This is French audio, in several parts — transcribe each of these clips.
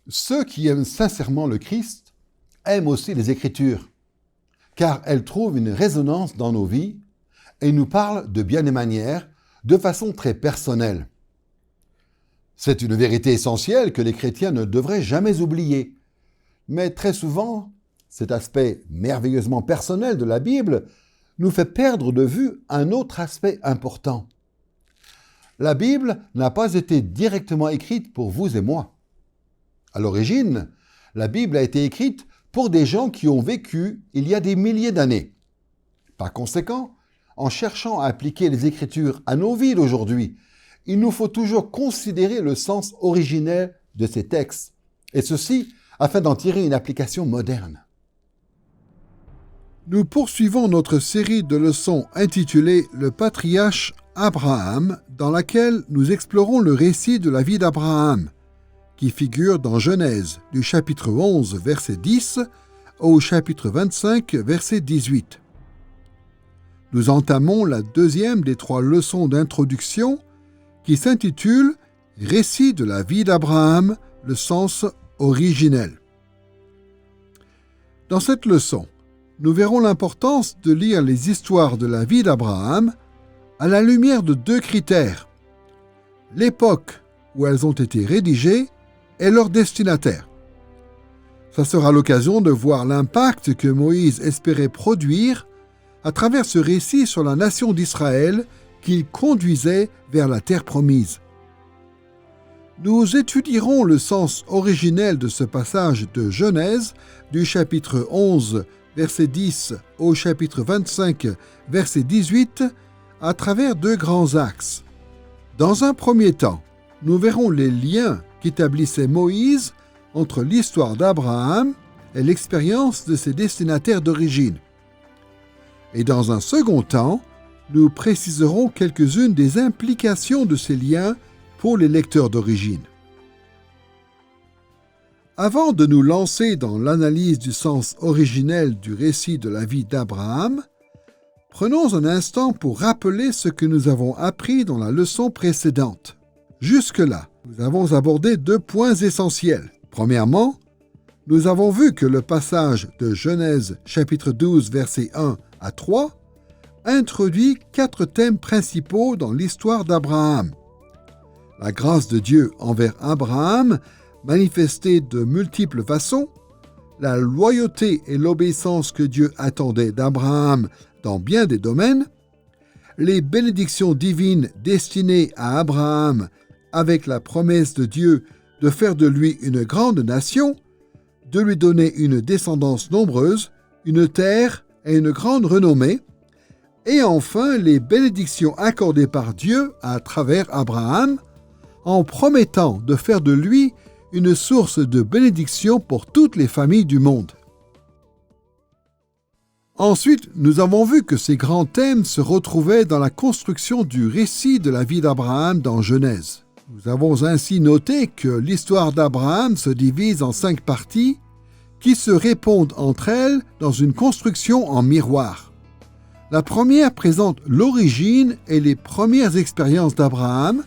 Ceux qui aiment sincèrement le Christ aiment aussi les Écritures, car elles trouvent une résonance dans nos vies et nous parlent de bien des manières, de façon très personnelle. C'est une vérité essentielle que les chrétiens ne devraient jamais oublier. Mais très souvent, cet aspect merveilleusement personnel de la Bible nous fait perdre de vue un autre aspect important. La Bible n'a pas été directement écrite pour vous et moi. À l'origine, la Bible a été écrite pour des gens qui ont vécu il y a des milliers d'années. Par conséquent, en cherchant à appliquer les Écritures à nos vies d'aujourd'hui, il nous faut toujours considérer le sens originel de ces textes, et ceci afin d'en tirer une application moderne. Nous poursuivons notre série de leçons intitulée « Le patriarche Abraham » dans laquelle nous explorons le récit de la vie d'Abraham, qui figure dans Genèse du chapitre 11, verset 10 au chapitre 25, verset 18. Nous entamons la deuxième des 3 leçons d'introduction qui s'intitule « Récit de la vie d'Abraham, le sens originel ». Dans cette leçon, nous verrons l'importance de lire les histoires de la vie d'Abraham à la lumière de 2 critères, l'époque où elles ont été rédigées et leur destinataire. Ça sera l'occasion de voir l'impact que Moïse espérait produire à travers ce récit sur la nation d'Israël qu'il conduisait vers la terre promise. Nous étudierons le sens originel de ce passage de Genèse du chapitre 11, verset 10 au chapitre 25, verset 18, à travers 2 grands axes. Dans un premier temps, nous verrons les liens qu'établissait Moïse entre l'histoire d'Abraham et l'expérience de ses destinataires d'origine. Et dans un second temps, nous préciserons quelques-unes des implications de ces liens pour les lecteurs d'origine. Avant de nous lancer dans l'analyse du sens originel du récit de la vie d'Abraham, prenons un instant pour rappeler ce que nous avons appris dans la leçon précédente. Jusque-là, nous avons abordé 2 points essentiels. Premièrement, nous avons vu que le passage de Genèse chapitre 12, versets 1 à 3 introduit 4 thèmes principaux dans l'histoire d'Abraham. La grâce de Dieu envers Abraham, manifestée de multiples façons, la loyauté et l'obéissance que Dieu attendait d'Abraham dans bien des domaines, les bénédictions divines destinées à Abraham avec la promesse de Dieu de faire de lui une grande nation, de lui donner une descendance nombreuse, une terre et une grande renommée, et enfin les bénédictions accordées par Dieu à travers Abraham, en promettant de faire de lui une source de bénédiction pour toutes les familles du monde. Ensuite, nous avons vu que ces grands thèmes se retrouvaient dans la construction du récit de la vie d'Abraham dans Genèse. Nous avons ainsi noté que l'histoire d'Abraham se divise en 5 parties qui se répondent entre elles dans une construction en miroir. La première présente l'origine et les premières expériences d'Abraham,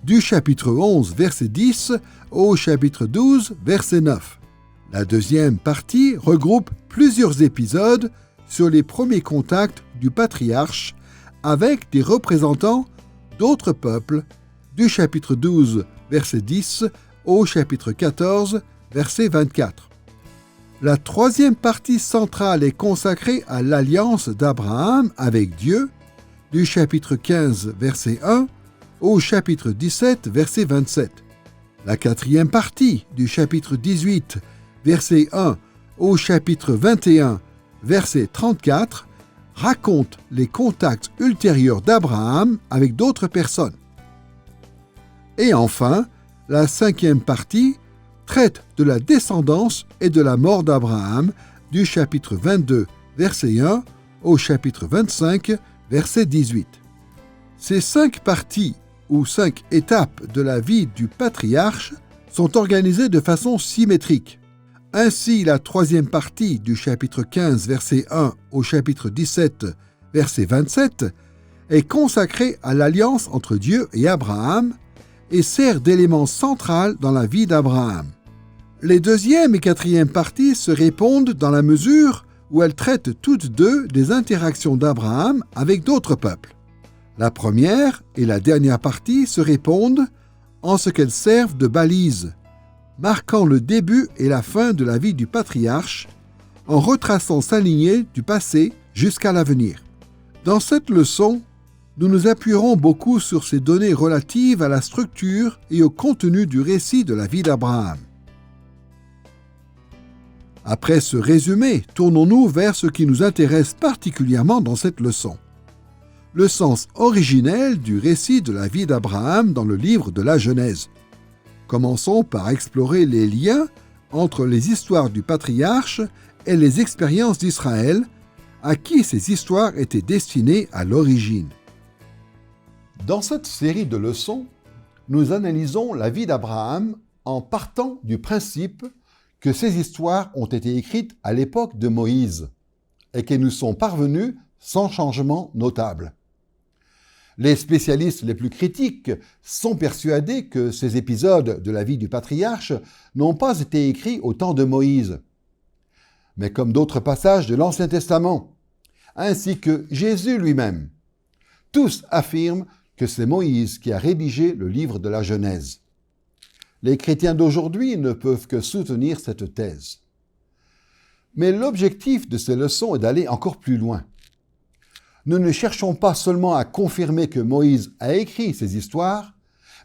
du chapitre 11, verset 10 au chapitre 12, verset 9. La deuxième partie regroupe plusieurs épisodes sur les premiers contacts du patriarche avec des représentants d'autres peuples, du chapitre 12, verset 10 au chapitre 14, verset 24. La troisième partie centrale est consacrée à l'alliance d'Abraham avec Dieu, du chapitre 15, verset 1 au chapitre 17, verset 27. La quatrième partie, du chapitre 18, verset 1 au chapitre 21, verset 34, raconte les contacts ultérieurs d'Abraham avec d'autres personnes. Et enfin, la cinquième partie traite de la descendance et de la mort d'Abraham du chapitre 22, verset 1 au chapitre 25, verset 18. Ces 5 parties ou 5 étapes de la vie du patriarche sont organisées de façon symétrique. Ainsi, la troisième partie du chapitre 15, verset 1 au chapitre 17, verset 27, est consacrée à l'alliance entre Dieu et Abraham et sert d'élément central dans la vie d'Abraham. Les deuxième et quatrième parties se répondent dans la mesure où elles traitent toutes deux des interactions d'Abraham avec d'autres peuples. La première et la dernière partie se répondent en ce qu'elles servent de balises, marquant le début et la fin de la vie du patriarche, en retraçant sa lignée du passé jusqu'à l'avenir. Dans cette leçon, nous nous appuierons beaucoup sur ces données relatives à la structure et au contenu du récit de la vie d'Abraham. Après ce résumé, tournons-nous vers ce qui nous intéresse particulièrement dans cette leçon. Le sens originel du récit de la vie d'Abraham dans le livre de la Genèse. Commençons par explorer les liens entre les histoires du patriarche et les expériences d'Israël, à qui ces histoires étaient destinées à l'origine. Dans cette série de leçons, nous analysons la vie d'Abraham en partant du principe que ces histoires ont été écrites à l'époque de Moïse et qu'elles nous sont parvenues sans changement notable. Les spécialistes les plus critiques sont persuadés que ces épisodes de la vie du patriarche n'ont pas été écrits au temps de Moïse, mais comme d'autres passages de l'Ancien Testament, ainsi que Jésus lui-même. Tous affirment que c'est Moïse qui a rédigé le livre de la Genèse. Les chrétiens d'aujourd'hui ne peuvent que soutenir cette thèse. Mais l'objectif de ces leçons est d'aller encore plus loin. Nous ne cherchons pas seulement à confirmer que Moïse a écrit ces histoires,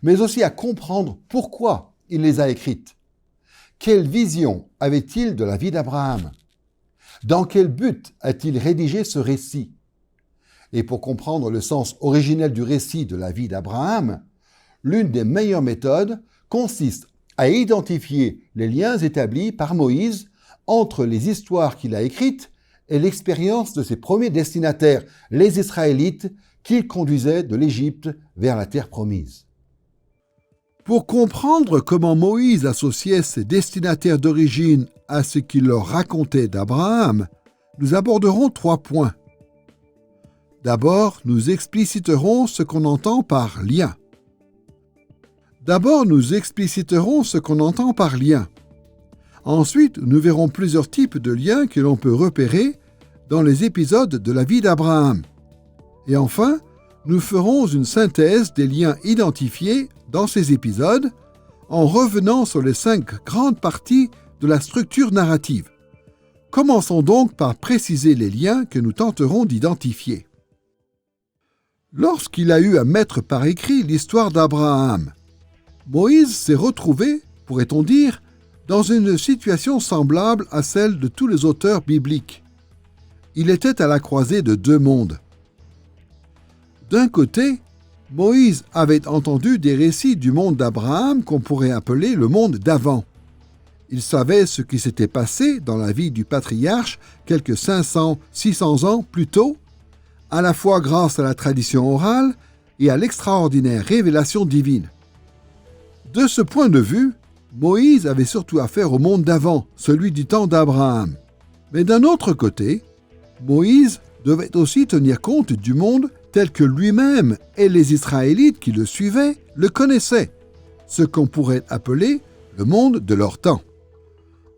mais aussi à comprendre pourquoi il les a écrites. Quelle vision avait-il de la vie d'Abraham? Dans quel but a-t-il rédigé ce récit? Et pour comprendre le sens originel du récit de la vie d'Abraham, l'une des meilleures méthodes consiste à identifier les liens établis par Moïse entre les histoires qu'il a écrites et l'expérience de ses premiers destinataires, les Israélites, qu'il conduisait de l'Égypte vers la terre promise. Pour comprendre comment Moïse associait ses destinataires d'origine à ce qu'il leur racontait d'Abraham, nous aborderons 3 points. D'abord, nous expliciterons ce qu'on entend par lien. Ensuite, nous verrons plusieurs types de liens que l'on peut repérer dans les épisodes de la vie d'Abraham. Et enfin, nous ferons une synthèse des liens identifiés dans ces épisodes en revenant sur les 5 grandes parties de la structure narrative. Commençons donc par préciser les liens que nous tenterons d'identifier. Lorsqu'il a eu à mettre par écrit l'histoire d'Abraham, Moïse s'est retrouvé, pourrait-on dire, dans une situation semblable à celle de tous les auteurs bibliques. Il était à la croisée de 2 mondes. D'un côté, Moïse avait entendu des récits du monde d'Abraham qu'on pourrait appeler le monde d'avant. Il savait ce qui s'était passé dans la vie du patriarche quelques 500-600 ans plus tôt, à la fois grâce à la tradition orale et à l'extraordinaire révélation divine. De ce point de vue, Moïse avait surtout affaire au monde d'avant, celui du temps d'Abraham. Mais d'un autre côté, Moïse devait aussi tenir compte du monde tel que lui-même et les Israélites qui le suivaient le connaissaient, ce qu'on pourrait appeler le monde de leur temps.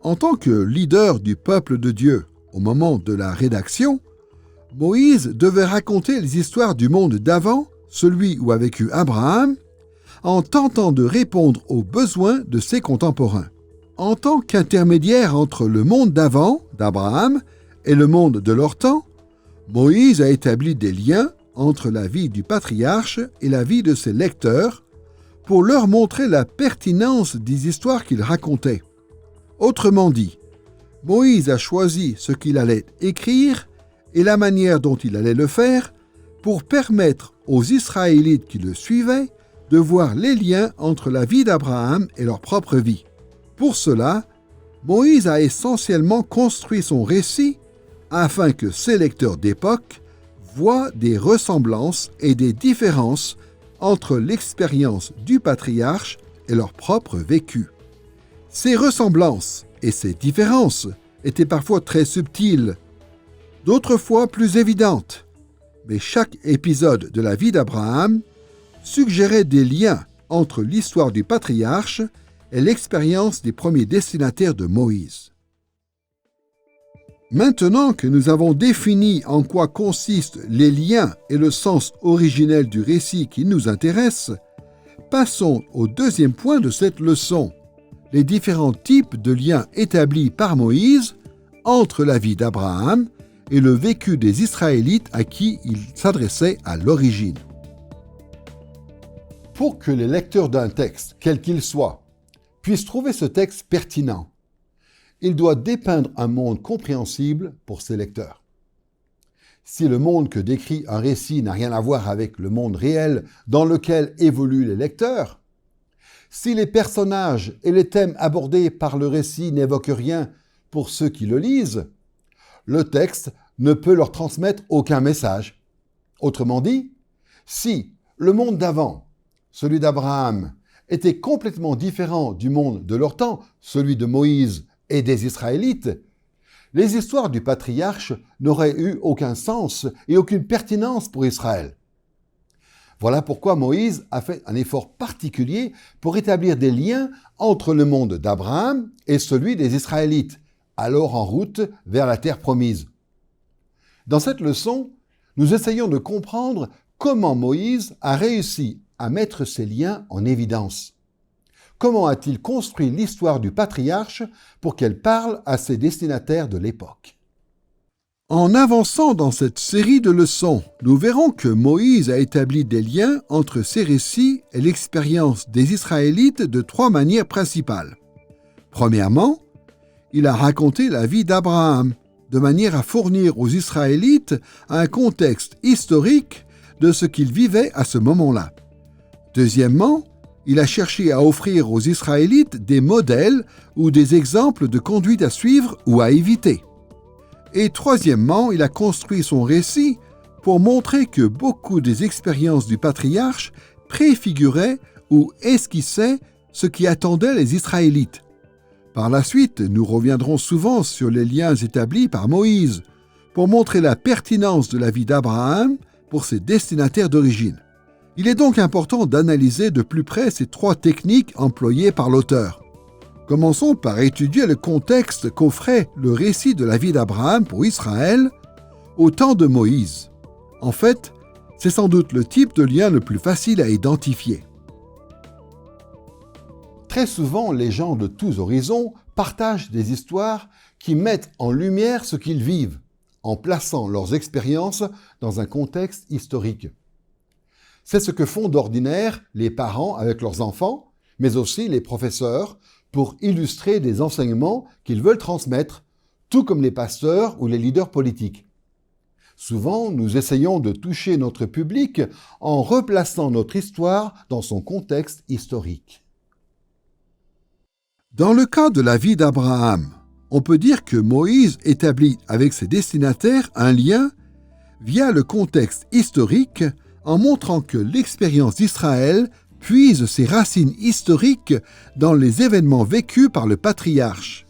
En tant que leader du peuple de Dieu au moment de la rédaction, Moïse devait raconter les histoires du monde d'avant, celui où a vécu Abraham, en tentant de répondre aux besoins de ses contemporains. En tant qu'intermédiaire entre le monde d'avant, d'Abraham, et le monde de leur temps, Moïse a établi des liens entre la vie du patriarche et la vie de ses lecteurs pour leur montrer la pertinence des histoires qu'il racontait. Autrement dit, Moïse a choisi ce qu'il allait écrire et la manière dont il allait le faire pour permettre aux Israélites qui le suivaient de voir les liens entre la vie d'Abraham et leur propre vie. Pour cela, Moïse a essentiellement construit son récit afin que ses lecteurs d'époque voient des ressemblances et des différences entre l'expérience du patriarche et leur propre vécu. Ces ressemblances et ces différences étaient parfois très subtiles, d'autres fois plus évidentes, mais chaque épisode de la vie d'Abraham suggérait des liens entre l'histoire du patriarche et la vie de ses lecteurs. et l'expérience des premiers destinataires de Moïse. Maintenant que nous avons défini en quoi consistent les liens et le sens originel du récit qui nous intéresse, passons au deuxième point de cette leçon, les différents types de liens établis par Moïse entre la vie d'Abraham et le vécu des Israélites à qui il s'adressait à l'origine. Pour que les lecteurs d'un texte, quel qu'il soit, puissent trouver ce texte pertinent, il doit dépeindre un monde compréhensible pour ses lecteurs. Si le monde que décrit un récit n'a rien à voir avec le monde réel dans lequel évoluent les lecteurs, si les personnages et les thèmes abordés par le récit n'évoquent rien pour ceux qui le lisent, le texte ne peut leur transmettre aucun message. Autrement dit, si le monde d'avant, celui d'Abraham, était complètement différent du monde de leur temps, celui de Moïse et des Israélites, les histoires du patriarche n'auraient eu aucun sens et aucune pertinence pour Israël. Voilà pourquoi Moïse a fait un effort particulier pour établir des liens entre le monde d'Abraham et celui des Israélites, alors en route vers la terre promise. Dans cette leçon, nous essayons de comprendre comment Moïse a réussi à mettre ces liens en évidence. Comment a-t-il construit l'histoire du patriarche pour qu'elle parle à ses destinataires de l'époque? En avançant dans cette série de leçons, nous verrons que Moïse a établi des liens entre ces récits et l'expérience des Israélites de trois manières principales. Premièrement, il a raconté la vie d'Abraham, de manière à fournir aux Israélites un contexte historique de ce qu'ils vivaient à ce moment-là. Deuxièmement, il a cherché à offrir aux Israélites des modèles ou des exemples de conduite à suivre ou à éviter. Et troisièmement, il a construit son récit pour montrer que beaucoup des expériences du patriarche préfiguraient ou esquissaient ce qui attendait les Israélites. Par la suite, nous reviendrons souvent sur les liens établis par Moïse pour montrer la pertinence de la vie d'Abraham pour ses destinataires d'origine. Il est donc important d'analyser de plus près ces trois techniques employées par l'auteur. Commençons par étudier le contexte qu'offrait le récit de la vie d'Abraham pour Israël au temps de Moïse. En fait, c'est sans doute le type de lien le plus facile à identifier. Très souvent, les gens de tous horizons partagent des histoires qui mettent en lumière ce qu'ils vivent, en plaçant leurs expériences dans un contexte historique. C'est ce que font d'ordinaire les parents avec leurs enfants, mais aussi les professeurs, pour illustrer des enseignements qu'ils veulent transmettre, tout comme les pasteurs ou les leaders politiques. Souvent, nous essayons de toucher notre public en replaçant notre histoire dans son contexte historique. Dans le cas de la vie d'Abraham, on peut dire que Moïse établit avec ses destinataires un lien via le contexte historique en montrant que l'expérience d'Israël puise ses racines historiques dans les événements vécus par le patriarche.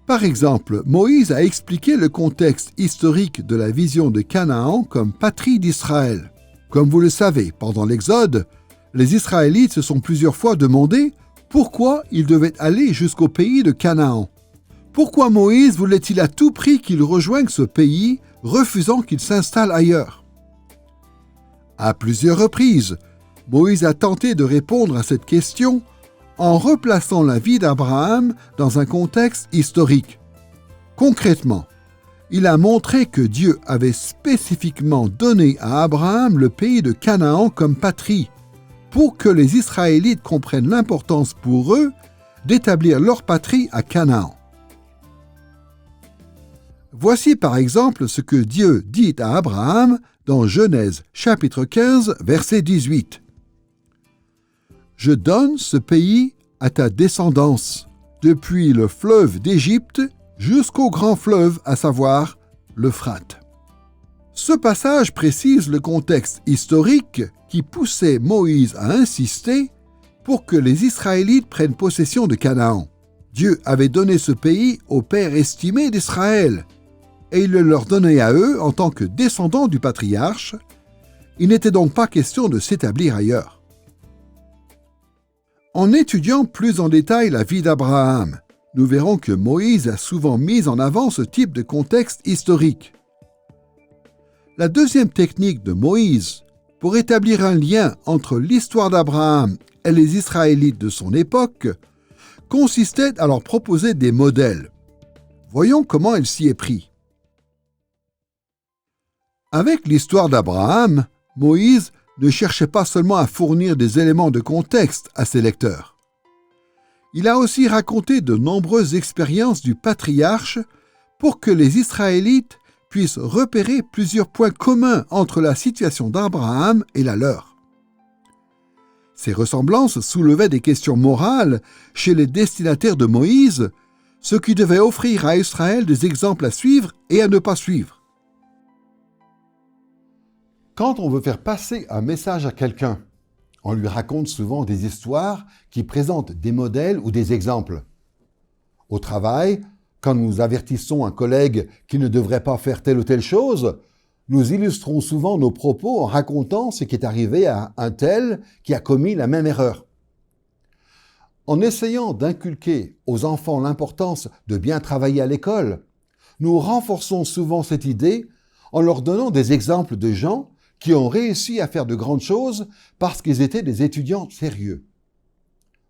Par exemple, Moïse a expliqué le contexte historique de la vision de Canaan comme patrie d'Israël. Comme vous le savez, pendant l'Exode, les Israélites se sont plusieurs fois demandé pourquoi ils devaient aller jusqu'au pays de Canaan. Pourquoi Moïse voulait-il à tout prix qu'ils rejoignent ce pays, refusant qu'ils s'installent ailleurs? À plusieurs reprises, Moïse a tenté de répondre à cette question en replaçant la vie d'Abraham dans un contexte historique. Concrètement, il a montré que Dieu avait spécifiquement donné à Abraham le pays de Canaan comme patrie, pour que les Israélites comprennent l'importance pour eux d'établir leur patrie à Canaan. Voici par exemple ce que Dieu dit à Abraham dans Genèse chapitre 15, verset 18. « Je donne ce pays à ta descendance, depuis le fleuve d'Égypte jusqu'au grand fleuve, à savoir l'Euphrate. » Ce passage précise le contexte historique qui poussait Moïse à insister pour que les Israélites prennent possession de Canaan. Dieu avait donné ce pays au père estimé d'Israël, et il le leur donnait à eux en tant que descendants du patriarche. Il n'était donc pas question de s'établir ailleurs. En étudiant plus en détail la vie d'Abraham, nous verrons que Moïse a souvent mis en avant ce type de contexte historique. La deuxième technique de Moïse pour établir un lien entre l'histoire d'Abraham et les Israélites de son époque consistait à leur proposer des modèles. Voyons comment elle s'y est pris. Avec l'histoire d'Abraham, Moïse ne cherchait pas seulement à fournir des éléments de contexte à ses lecteurs. Il a aussi raconté de nombreuses expériences du patriarche pour que les Israélites puissent repérer plusieurs points communs entre la situation d'Abraham et la leur. Ces ressemblances soulevaient des questions morales chez les destinataires de Moïse, ce qui devait offrir à Israël des exemples à suivre et à ne pas suivre. Quand on veut faire passer un message à quelqu'un, on lui raconte souvent des histoires qui présentent des modèles ou des exemples. Au travail, quand nous avertissons un collègue qui ne devrait pas faire telle ou telle chose, nous illustrons souvent nos propos en racontant ce qui est arrivé à un tel qui a commis la même erreur. En essayant d'inculquer aux enfants l'importance de bien travailler à l'école, nous renforçons souvent cette idée en leur donnant des exemples de gens qui ont réussi à faire de grandes choses parce qu'ils étaient des étudiants sérieux.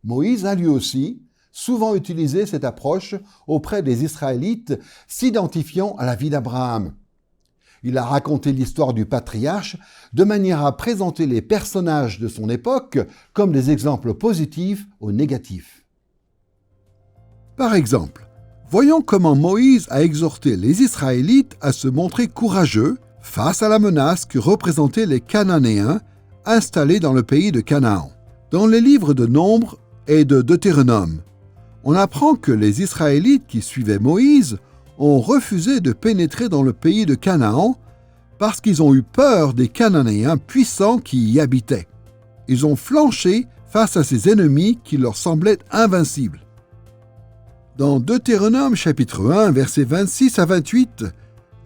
Moïse a lui aussi souvent utilisé cette approche auprès des Israélites s'identifiant à la vie d'Abraham. Il a raconté l'histoire du patriarche de manière à présenter les personnages de son époque comme des exemples positifs ou négatifs. Par exemple, voyons comment Moïse a exhorté les Israélites à se montrer courageux face à la menace que représentaient les Cananéens installés dans le pays de Canaan. Dans les livres de Nombre et de Deutéronome, on apprend que les Israélites qui suivaient Moïse ont refusé de pénétrer dans le pays de Canaan parce qu'ils ont eu peur des Cananéens puissants qui y habitaient. Ils ont flanché face à ces ennemis qui leur semblaient invincibles. Dans Deutéronome chapitre 1, versets 26 à 28,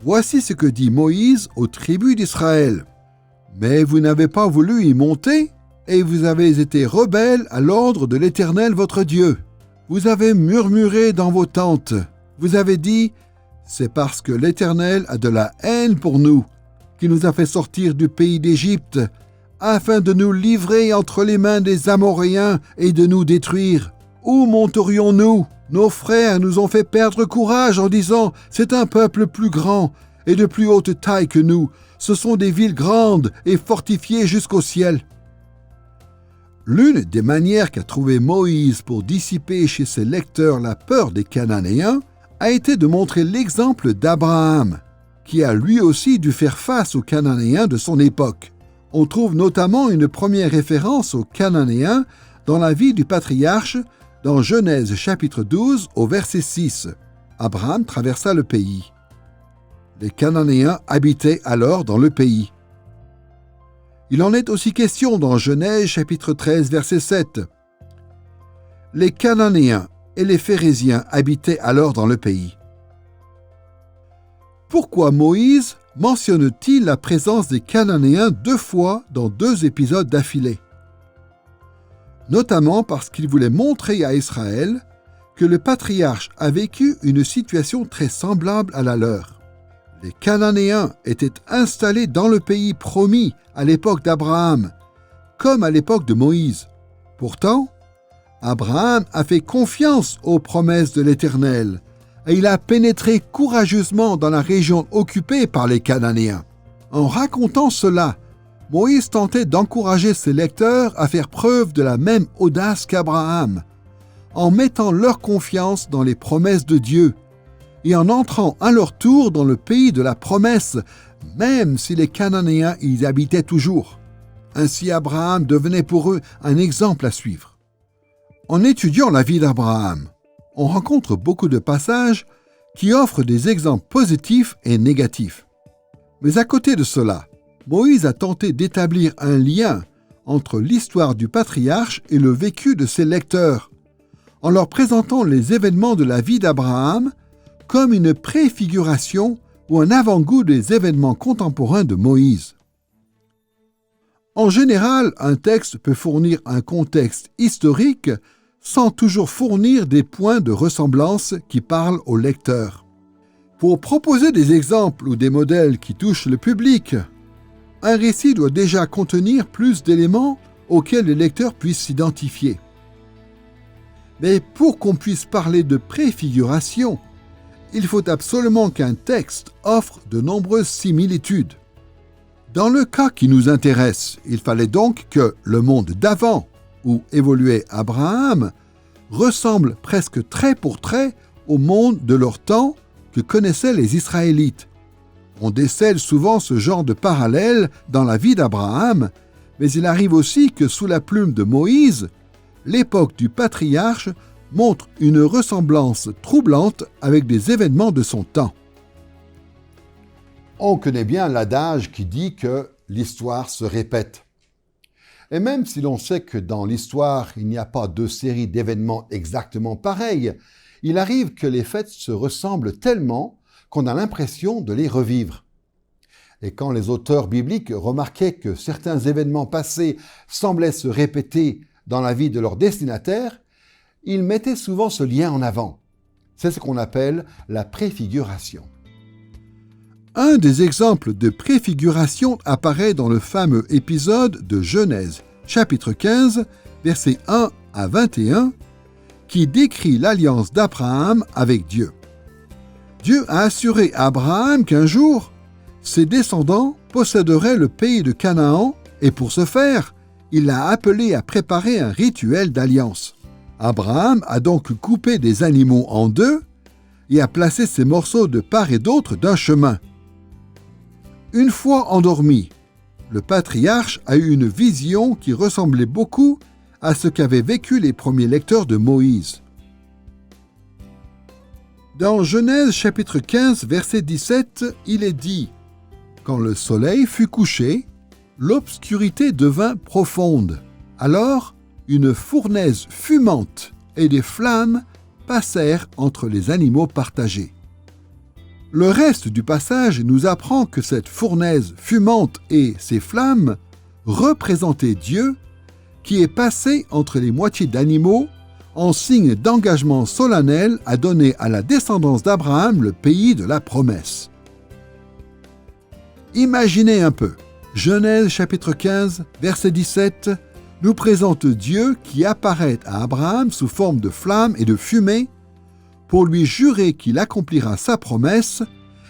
voici ce que dit Moïse aux tribus d'Israël. « Mais vous n'avez pas voulu y monter, et vous avez été rebelles à l'ordre de l'Éternel votre Dieu. Vous avez murmuré dans vos tentes. Vous avez dit, c'est parce que l'Éternel a de la haine pour nous, qui nous a fait sortir du pays d'Égypte, afin de nous livrer entre les mains des Amoréens et de nous détruire. Où monterions-nous ? Nos frères nous ont fait perdre courage en disant, c'est un peuple plus grand et de plus haute taille que nous. Ce sont des villes grandes et fortifiées jusqu'au ciel. » L'une des manières qu'a trouvé Moïse pour dissiper chez ses lecteurs la peur des Cananéens a été de montrer l'exemple d'Abraham, qui a lui aussi dû faire face aux Cananéens de son époque. On trouve notamment une première référence aux Cananéens dans la vie du patriarche dans Genèse chapitre 12 au verset 6. Abraham traversa le pays. Les Cananéens habitaient alors dans le pays. Il en est aussi question dans Genèse chapitre 13 verset 7. Les Cananéens et les Phérésiens habitaient alors dans le pays. Pourquoi Moïse mentionne-t-il la présence des Cananéens 2 fois dans 2 épisodes d'affilée ? Notamment parce qu'il voulait montrer à Israël que le patriarche a vécu une situation très semblable à la leur. Les Cananéens étaient installés dans le pays promis à l'époque d'Abraham, comme à l'époque de Moïse. Pourtant, Abraham a fait confiance aux promesses de l'Éternel et il a pénétré courageusement dans la région occupée par les Cananéens. En racontant cela, Moïse tentait d'encourager ses lecteurs à faire preuve de la même audace qu'Abraham, en mettant leur confiance dans les promesses de Dieu et en entrant à leur tour dans le pays de la promesse, même si les Cananéens y habitaient toujours. Ainsi Abraham devenait pour eux un exemple à suivre. En étudiant la vie d'Abraham, on rencontre beaucoup de passages qui offrent des exemples positifs et négatifs. Mais à côté de cela, Moïse a tenté d'établir un lien entre l'histoire du patriarche et le vécu de ses lecteurs, en leur présentant les événements de la vie d'Abraham comme une préfiguration ou un avant-goût des événements contemporains de Moïse. En général, un texte peut fournir un contexte historique sans toujours fournir des points de ressemblance qui parlent au lecteur. Pour proposer des exemples ou des modèles qui touchent le public, un récit doit déjà contenir plus d'éléments auxquels le lecteur puisse s'identifier. Mais pour qu'on puisse parler de préfiguration, il faut absolument qu'un texte offre de nombreuses similitudes. Dans le cas qui nous intéresse, il fallait donc que le monde d'avant, où évoluait Abraham, ressemble presque trait pour trait au monde de leur temps que connaissaient les Israélites. On décèle souvent ce genre de parallèle dans la vie d'Abraham, mais il arrive aussi que sous la plume de Moïse, l'époque du patriarche montre une ressemblance troublante avec des événements de son temps. On connaît bien l'adage qui dit que l'histoire se répète. Et même si l'on sait que dans l'histoire, il n'y a pas deux séries d'événements exactement pareilles, il arrive que les faits se ressemblent tellement qu'on a l'impression de les revivre. Et quand les auteurs bibliques remarquaient que certains événements passés semblaient se répéter dans la vie de leur destinataire, ils mettaient souvent ce lien en avant. C'est ce qu'on appelle la préfiguration. Un des exemples de préfiguration apparaît dans le fameux épisode de Genèse, chapitre 15, versets 1 à 21, qui décrit l'alliance d'Abraham avec Dieu. Dieu a assuré à Abraham qu'un jour, ses descendants posséderaient le pays de Canaan et pour ce faire, il l'a appelé à préparer un rituel d'alliance. Abraham a donc coupé des animaux en deux et a placé ces morceaux de part et d'autre d'un chemin. Une fois endormi, le patriarche a eu une vision qui ressemblait beaucoup à ce qu'avaient vécu les premiers lecteurs de Moïse. Dans Genèse chapitre 15, verset 17, il est dit « Quand le soleil fut couché, l'obscurité devint profonde. Alors, une fournaise fumante et des flammes passèrent entre les animaux partagés. » Le reste du passage nous apprend que cette fournaise fumante et ses flammes représentaient Dieu qui est passé entre les moitiés d'animaux en signe d'engagement solennel à donner à la descendance d'Abraham le pays de la promesse. Imaginez un peu, Genèse chapitre 15, verset 17, nous présente Dieu qui apparaît à Abraham sous forme de flammes et de fumée pour lui jurer qu'il accomplira sa promesse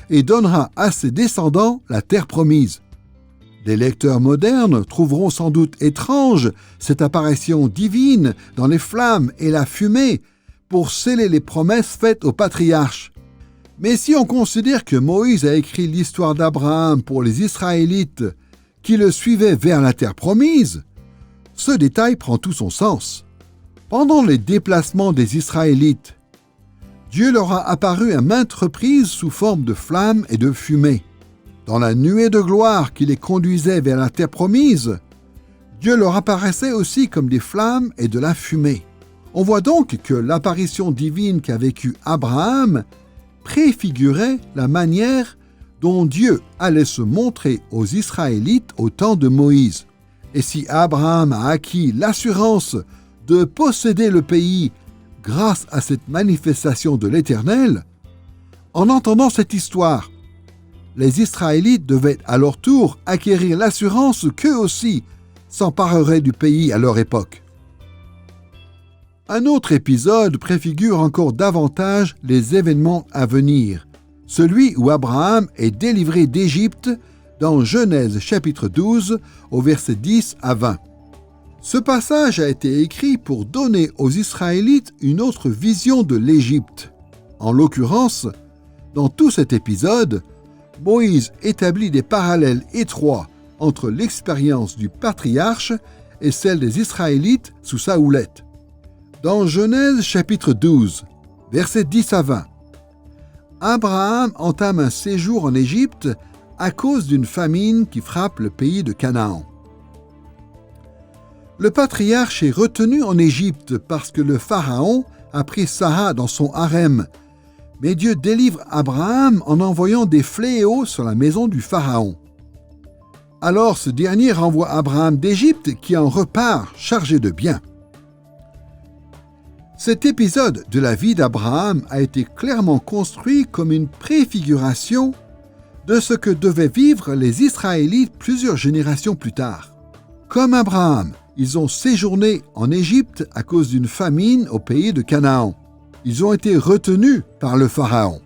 et donnera à ses descendants la terre promise. Les lecteurs modernes trouveront sans doute étrange cette apparition divine dans les flammes et la fumée pour sceller les promesses faites au patriarche. Mais si on considère que Moïse a écrit l'histoire d'Abraham pour les Israélites qui le suivaient vers la terre promise, ce détail prend tout son sens. Pendant les déplacements des Israélites, Dieu leur a apparu à maintes reprises sous forme de flammes et de fumée. Dans la nuée de gloire qui les conduisait vers la terre promise, Dieu leur apparaissait aussi comme des flammes et de la fumée. On voit donc que l'apparition divine qu'a vécue Abraham préfigurait la manière dont Dieu allait se montrer aux Israélites au temps de Moïse. Et si Abraham a acquis l'assurance de posséder le pays grâce à cette manifestation de l'Éternel, en entendant cette histoire, les Israélites devaient à leur tour acquérir l'assurance qu'eux aussi s'empareraient du pays à leur époque. Un autre épisode préfigure encore davantage les événements à venir, celui où Abraham est délivré d'Égypte dans Genèse chapitre 12 au verset 10 à 20. Ce passage a été écrit pour donner aux Israélites une autre vision de l'Égypte. En l'occurrence, dans tout cet épisode, Moïse établit des parallèles étroits entre l'expérience du patriarche et celle des Israélites sous sa houlette. Dans Genèse chapitre 12, versets 10 à 20, Abraham entame un séjour en Égypte à cause d'une famine qui frappe le pays de Canaan. Le patriarche est retenu en Égypte parce que le pharaon a pris Sarah dans son harem, mais Dieu délivre Abraham en envoyant des fléaux sur la maison du pharaon. Alors ce dernier renvoie Abraham d'Égypte qui en repart chargé de biens. Cet épisode de la vie d'Abraham a été clairement construit comme une préfiguration de ce que devaient vivre les Israélites plusieurs générations plus tard. Comme Abraham, ils ont séjourné en Égypte à cause d'une famine au pays de Canaan. Ils ont été retenus par le Pharaon.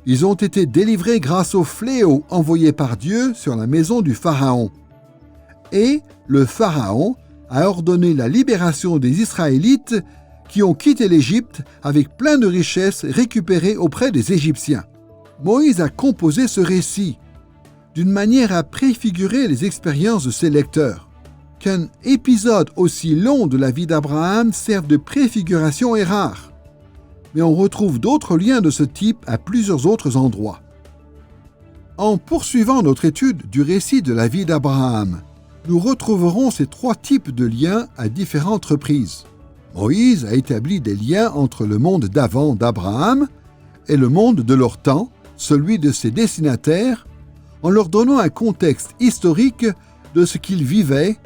Ils ont été délivrés grâce au fléau envoyé par Dieu sur la maison du Pharaon. Et le Pharaon a ordonné la libération des Israélites qui ont quitté l'Égypte avec plein de richesses récupérées auprès des Égyptiens. Moïse a composé ce récit d'une manière à préfigurer les expériences de ses lecteurs. Qu'un épisode aussi long de la vie d'Abraham serve de préfiguration est rare, mais on retrouve d'autres liens de ce type à plusieurs autres endroits. En poursuivant notre étude du récit de la vie d'Abraham, nous retrouverons ces trois types de liens à différentes reprises. Moïse a établi des liens entre le monde d'avant d'Abraham et le monde de leur temps, celui de ses destinataires, en leur donnant un contexte historique de ce qu'ils vivaient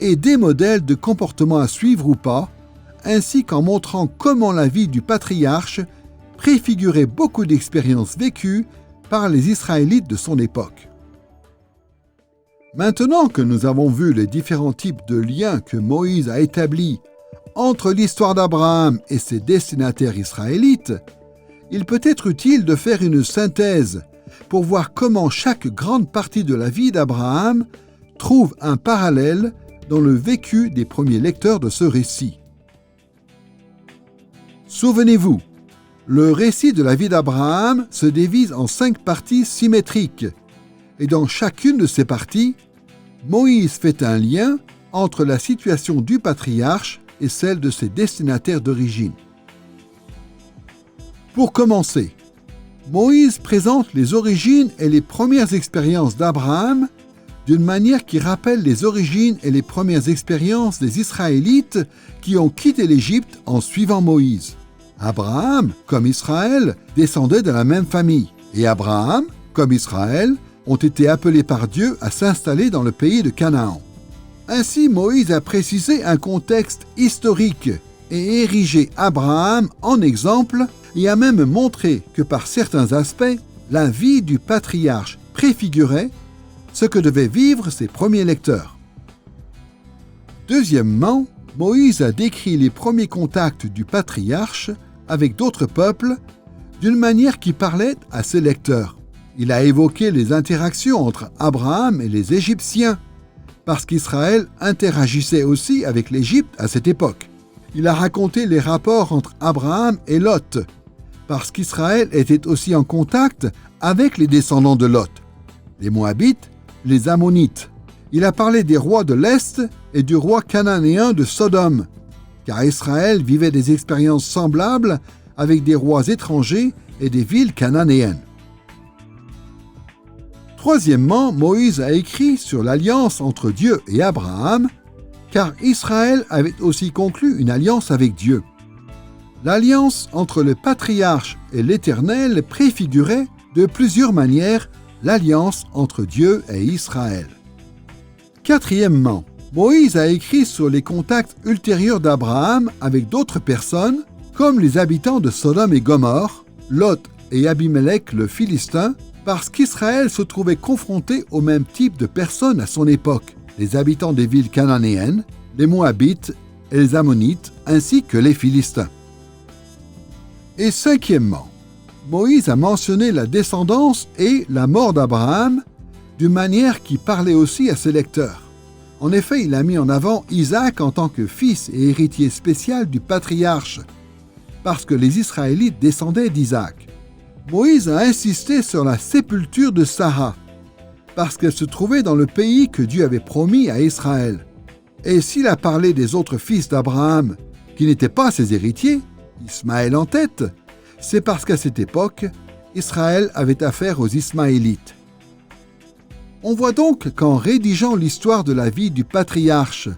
et des modèles de comportement à suivre ou pas, ainsi qu'en montrant comment la vie du patriarche préfigurait beaucoup d'expériences vécues par les Israélites de son époque. Maintenant que nous avons vu les différents types de liens que Moïse a établis entre l'histoire d'Abraham et ses destinataires israélites, il peut être utile de faire une synthèse pour voir comment chaque grande partie de la vie d'Abraham trouve un parallèle dans le vécu des premiers lecteurs de ce récit. Souvenez-vous, le récit de la vie d'Abraham se divise en 5 parties symétriques, et dans chacune de ces parties, Moïse fait un lien entre la situation du patriarche et celle de ses destinataires d'origine. Pour commencer, Moïse présente les origines et les premières expériences d'Abraham d'une manière qui rappelle les origines et les premières expériences des Israélites qui ont quitté l'Égypte en suivant Moïse. Abraham, comme Israël, descendait de la même famille, et Abraham, comme Israël, ont été appelés par Dieu à s'installer dans le pays de Canaan. Ainsi, Moïse a précisé un contexte historique et érigé Abraham en exemple et a même montré que par certains aspects, la vie du patriarche préfigurait ce que devaient vivre ses premiers lecteurs. Deuxièmement, Moïse a décrit les premiers contacts du patriarche avec d'autres peuples d'une manière qui parlait à ses lecteurs. Il a évoqué les interactions entre Abraham et les Égyptiens, parce qu'Israël interagissait aussi avec l'Égypte à cette époque. Il a raconté les rapports entre Abraham et Lot, parce qu'Israël était aussi en contact avec les descendants de Lot, les Moabites, les Ammonites. Il a parlé des rois de l'Est et du roi cananéen de Sodome, car Israël vivait des expériences semblables avec des rois étrangers et des villes cananéennes. Troisièmement, Moïse a écrit sur l'alliance entre Dieu et Abraham, car Israël avait aussi conclu une alliance avec Dieu. L'alliance entre le patriarche et l'Éternel préfigurait de plusieurs manières l'alliance entre Dieu et Israël. Quatrièmement, Moïse a écrit sur les contacts ultérieurs d'Abraham avec d'autres personnes, comme les habitants de Sodome et Gomorrhe, Lot et Abimelech le Philistin, parce qu'Israël se trouvait confronté au même type de personnes à son époque, les habitants des villes cananéennes, les Moabites et les Ammonites, ainsi que les Philistins. Et cinquièmement, Moïse a mentionné la descendance et la mort d'Abraham d'une manière qui parlait aussi à ses lecteurs. En effet, il a mis en avant Isaac en tant que fils et héritier spécial du patriarche, parce que les Israélites descendaient d'Isaac. Moïse a insisté sur la sépulture de Sarah, parce qu'elle se trouvait dans le pays que Dieu avait promis à Israël. Et s'il a parlé des autres fils d'Abraham, qui n'étaient pas ses héritiers, Ismaël en tête, c'est parce qu'à cette époque, Israël avait affaire aux Ismaélites. On voit donc qu'en rédigeant l'histoire de la vie du patriarche,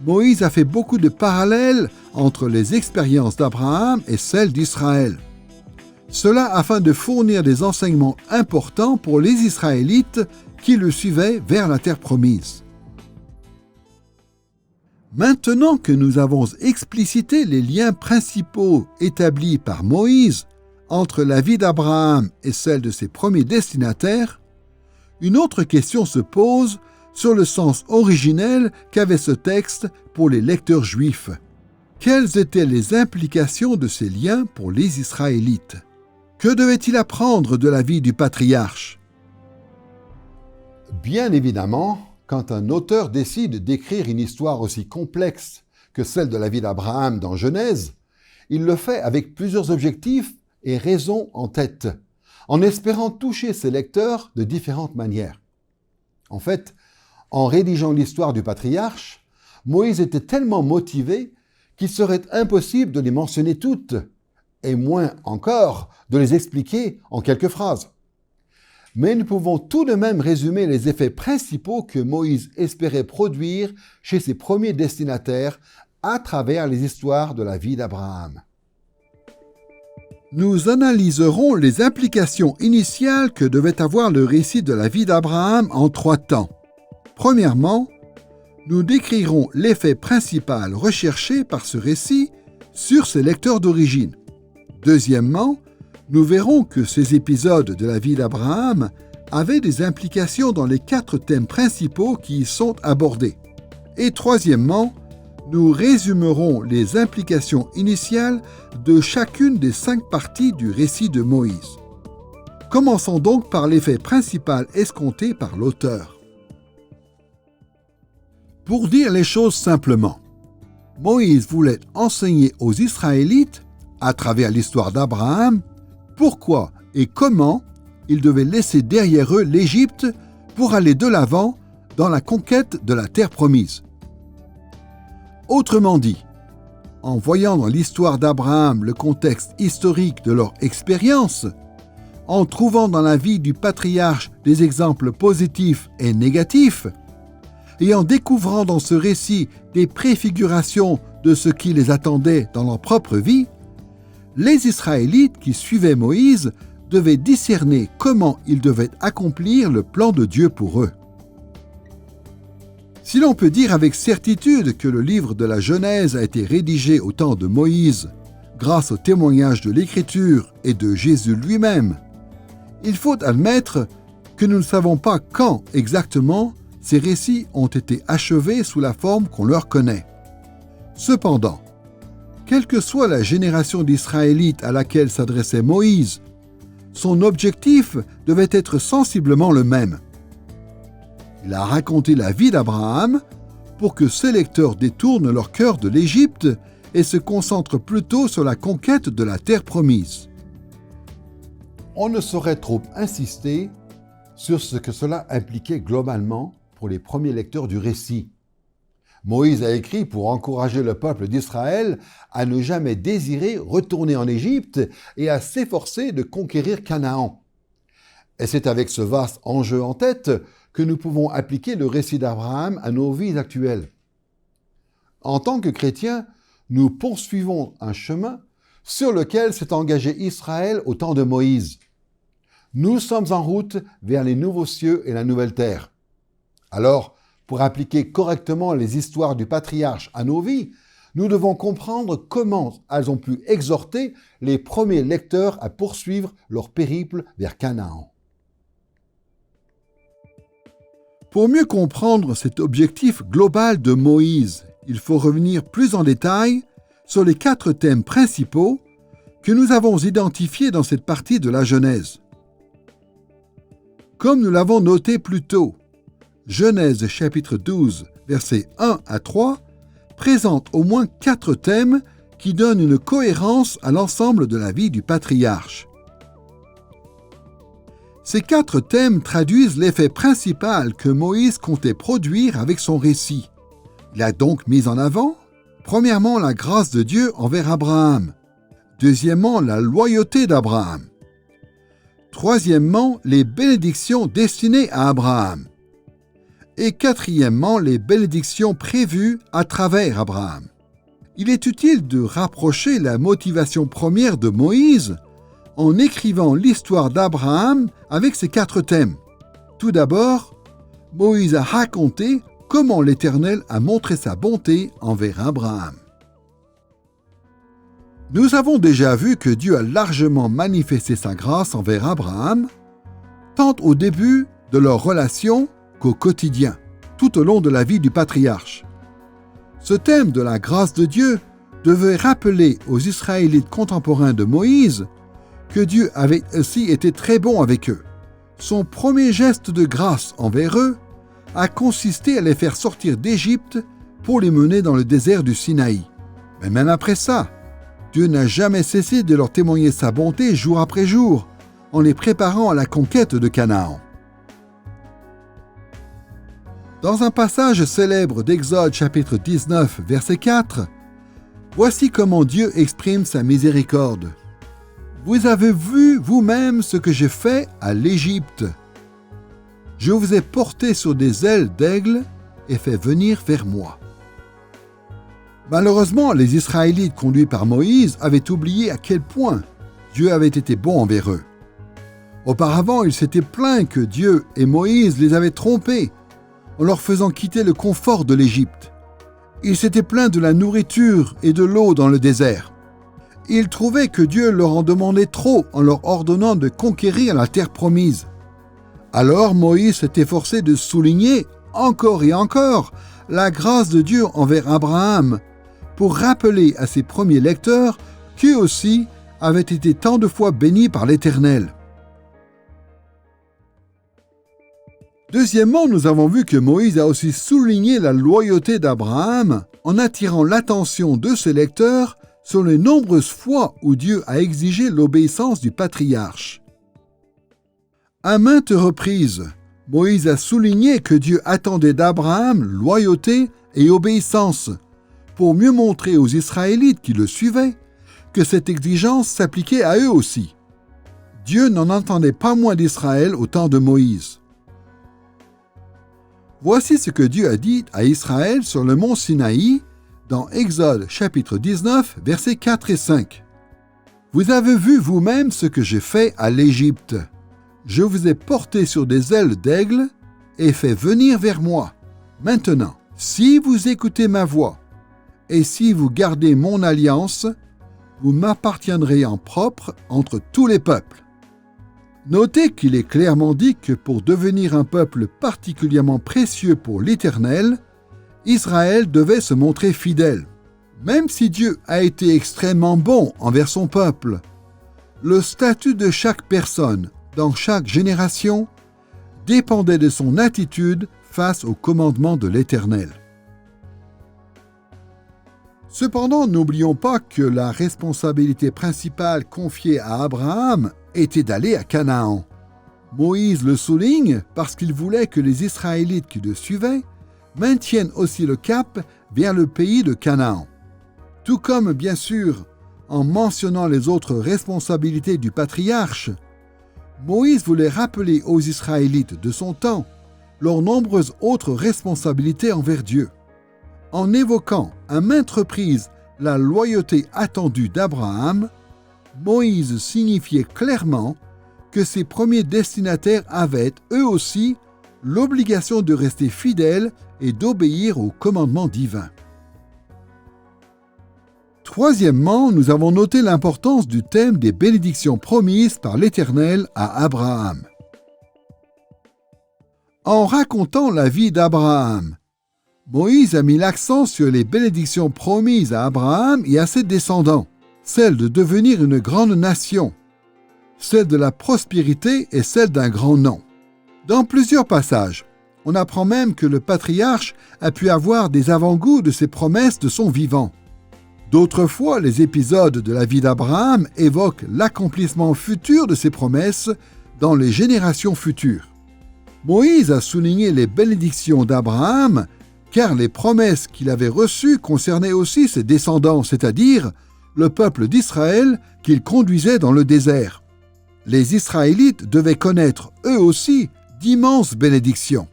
Moïse a fait beaucoup de parallèles entre les expériences d'Abraham et celles d'Israël. Cela afin de fournir des enseignements importants pour les Israélites qui le suivaient vers la terre promise. Maintenant que nous avons explicité les liens principaux établis par Moïse entre la vie d'Abraham et celle de ses premiers destinataires, une autre question se pose sur le sens originel qu'avait ce texte pour les lecteurs juifs. Quelles étaient les implications de ces liens pour les Israélites? Que devaient-ils apprendre de la vie du patriarche? Bien évidemment, quand un auteur décide d'écrire une histoire aussi complexe que celle de la vie d'Abraham dans Genèse, il le fait avec plusieurs objectifs et raisons en tête, en espérant toucher ses lecteurs de différentes manières. En fait, en rédigeant l'histoire du patriarche, Moïse était tellement motivé qu'il serait impossible de les mentionner toutes, et moins encore de les expliquer en quelques phrases. Mais nous pouvons tout de même résumer les effets principaux que Moïse espérait produire chez ses premiers destinataires à travers les histoires de la vie d'Abraham. Nous analyserons les implications initiales que devait avoir le récit de la vie d'Abraham en 3 temps. Premièrement, nous décrirons l'effet principal recherché par ce récit sur ses lecteurs d'origine. Deuxièmement, nous verrons que ces épisodes de la vie d'Abraham avaient des implications dans les 4 thèmes principaux qui y sont abordés. Et troisièmement, nous résumerons les implications initiales de chacune des 5 parties du récit de Moïse. Commençons donc par l'effet principal escompté par l'auteur. Pour dire les choses simplement, Moïse voulait enseigner aux Israélites, à travers l'histoire d'Abraham, pourquoi et comment ils devaient laisser derrière eux l'Égypte pour aller de l'avant dans la conquête de la terre promise. Autrement dit, en voyant dans l'histoire d'Abraham le contexte historique de leur expérience, en trouvant dans la vie du patriarche des exemples positifs et négatifs, et en découvrant dans ce récit des préfigurations de ce qui les attendait dans leur propre vie, les Israélites qui suivaient Moïse devaient discerner comment ils devaient accomplir le plan de Dieu pour eux. Si l'on peut dire avec certitude que le livre de la Genèse a été rédigé au temps de Moïse, grâce au témoignage de l'Écriture et de Jésus lui-même, il faut admettre que nous ne savons pas quand exactement ces récits ont été achevés sous la forme qu'on leur connaît. Cependant, quelle que soit la génération d'Israélites à laquelle s'adressait Moïse, son objectif devait être sensiblement le même. Il a raconté la vie d'Abraham pour que ses lecteurs détournent leur cœur de l'Égypte et se concentrent plutôt sur la conquête de la terre promise. On ne saurait trop insister sur ce que cela impliquait globalement pour les premiers lecteurs du récit. Moïse a écrit pour encourager le peuple d'Israël à ne jamais désirer retourner en Égypte et à s'efforcer de conquérir Canaan. Et c'est avec ce vaste enjeu en tête que nous pouvons appliquer le récit d'Abraham à nos vies actuelles. En tant que chrétiens, nous poursuivons un chemin sur lequel s'est engagé Israël au temps de Moïse. Nous sommes en route vers les nouveaux cieux et la nouvelle terre. Alors, pour appliquer correctement les histoires du patriarche à nos vies, nous devons comprendre comment elles ont pu exhorter les premiers lecteurs à poursuivre leur périple vers Canaan. Pour mieux comprendre cet objectif global de Moïse, il faut revenir plus en détail sur les 4 thèmes principaux que nous avons identifiés dans cette partie de la Genèse. Comme nous l'avons noté plus tôt, Genèse chapitre 12, versets 1 à 3, présente au moins 4 thèmes qui donnent une cohérence à l'ensemble de la vie du patriarche. Ces 4 thèmes traduisent l'effet principal que Moïse comptait produire avec son récit. Il a donc mis en avant, premièrement, la grâce de Dieu envers Abraham. Deuxièmement, la loyauté d'Abraham. Troisièmement, les bénédictions destinées à Abraham. Et quatrièmement, les bénédictions prévues à travers Abraham. Il est utile de rapprocher la motivation première de Moïse en écrivant l'histoire d'Abraham avec ces 4 thèmes. Tout d'abord, Moïse a raconté comment l'Éternel a montré sa bonté envers Abraham. Nous avons déjà vu que Dieu a largement manifesté sa grâce envers Abraham, tant au début de leur relation qu'au quotidien, tout au long de la vie du patriarche. Ce thème de la grâce de Dieu devait rappeler aux Israélites contemporains de Moïse que Dieu avait aussi été très bon avec eux. Son premier geste de grâce envers eux a consisté à les faire sortir d'Égypte pour les mener dans le désert du Sinaï. Mais même après ça, Dieu n'a jamais cessé de leur témoigner sa bonté jour après jour, en les préparant à la conquête de Canaan. Dans un passage célèbre d'Exode chapitre 19, verset 4, voici comment Dieu exprime sa miséricorde. « Vous avez vu vous-même ce que j'ai fait à l'Égypte. Je vous ai porté sur des ailes d'aigle et fait venir vers moi. » Malheureusement, les Israélites conduits par Moïse avaient oublié à quel point Dieu avait été bon envers eux. Auparavant, ils s'étaient plaints que Dieu et Moïse les avaient trompés en leur faisant quitter le confort de l'Égypte. Ils s'étaient plaints de la nourriture et de l'eau dans le désert. Ils trouvaient que Dieu leur en demandait trop en leur ordonnant de conquérir la terre promise. Alors Moïse s'est efforcé de souligner encore et encore la grâce de Dieu envers Abraham, pour rappeler à ses premiers lecteurs qu'eux aussi avaient été tant de fois bénis par l'Éternel. Deuxièmement, nous avons vu que Moïse a aussi souligné la loyauté d'Abraham en attirant l'attention de ses lecteurs sur les nombreuses fois où Dieu a exigé l'obéissance du patriarche. À maintes reprises, Moïse a souligné que Dieu attendait d'Abraham loyauté et obéissance, pour mieux montrer aux Israélites qui le suivaient que cette exigence s'appliquait à eux aussi. Dieu n'en entendait pas moins d'Israël au temps de Moïse. Voici ce que Dieu a dit à Israël sur le mont Sinaï dans Exode chapitre 19, versets 4 et 5. « Vous avez vu vous-même ce que j'ai fait à l'Égypte. Je vous ai porté sur des ailes d'aigle et fait venir vers moi. Maintenant, si vous écoutez ma voix, et si vous gardez mon alliance, vous m'appartiendrez en propre entre tous les peuples. » Notez qu'il est clairement dit que pour devenir un peuple particulièrement précieux pour l'Éternel, Israël devait se montrer fidèle. Même si Dieu a été extrêmement bon envers son peuple, le statut de chaque personne dans chaque génération dépendait de son attitude face au commandement de l'Éternel. Cependant, n'oublions pas que la responsabilité principale confiée à Abraham était d'aller à Canaan. Moïse le souligne parce qu'il voulait que les Israélites qui le suivaient maintiennent aussi le cap vers le pays de Canaan. Tout comme, bien sûr, en mentionnant les autres responsabilités du patriarche, Moïse voulait rappeler aux Israélites de son temps leurs nombreuses autres responsabilités envers Dieu. En évoquant à maintes reprises la loyauté attendue d'Abraham, Moïse signifiait clairement que ses premiers destinataires avaient, eux aussi, l'obligation de rester fidèles et d'obéir aux commandements divins. Troisièmement, nous avons noté l'importance du thème des bénédictions promises par l'Éternel à Abraham. En racontant la vie d'Abraham, Moïse a mis l'accent sur les bénédictions promises à Abraham et à ses descendants, celle de devenir une grande nation, celle de la prospérité et celle d'un grand nom. Dans plusieurs passages, on apprend même que le patriarche a pu avoir des avant-goûts de ces promesses de son vivant. D'autres fois, les épisodes de la vie d'Abraham évoquent l'accomplissement futur de ces promesses dans les générations futures. Moïse a souligné les bénédictions d'Abraham car les promesses qu'il avait reçues concernaient aussi ses descendants, c'est-à-dire le peuple d'Israël qu'il conduisait dans le désert. Les Israélites devaient connaître, eux aussi, d'immenses bénédictions.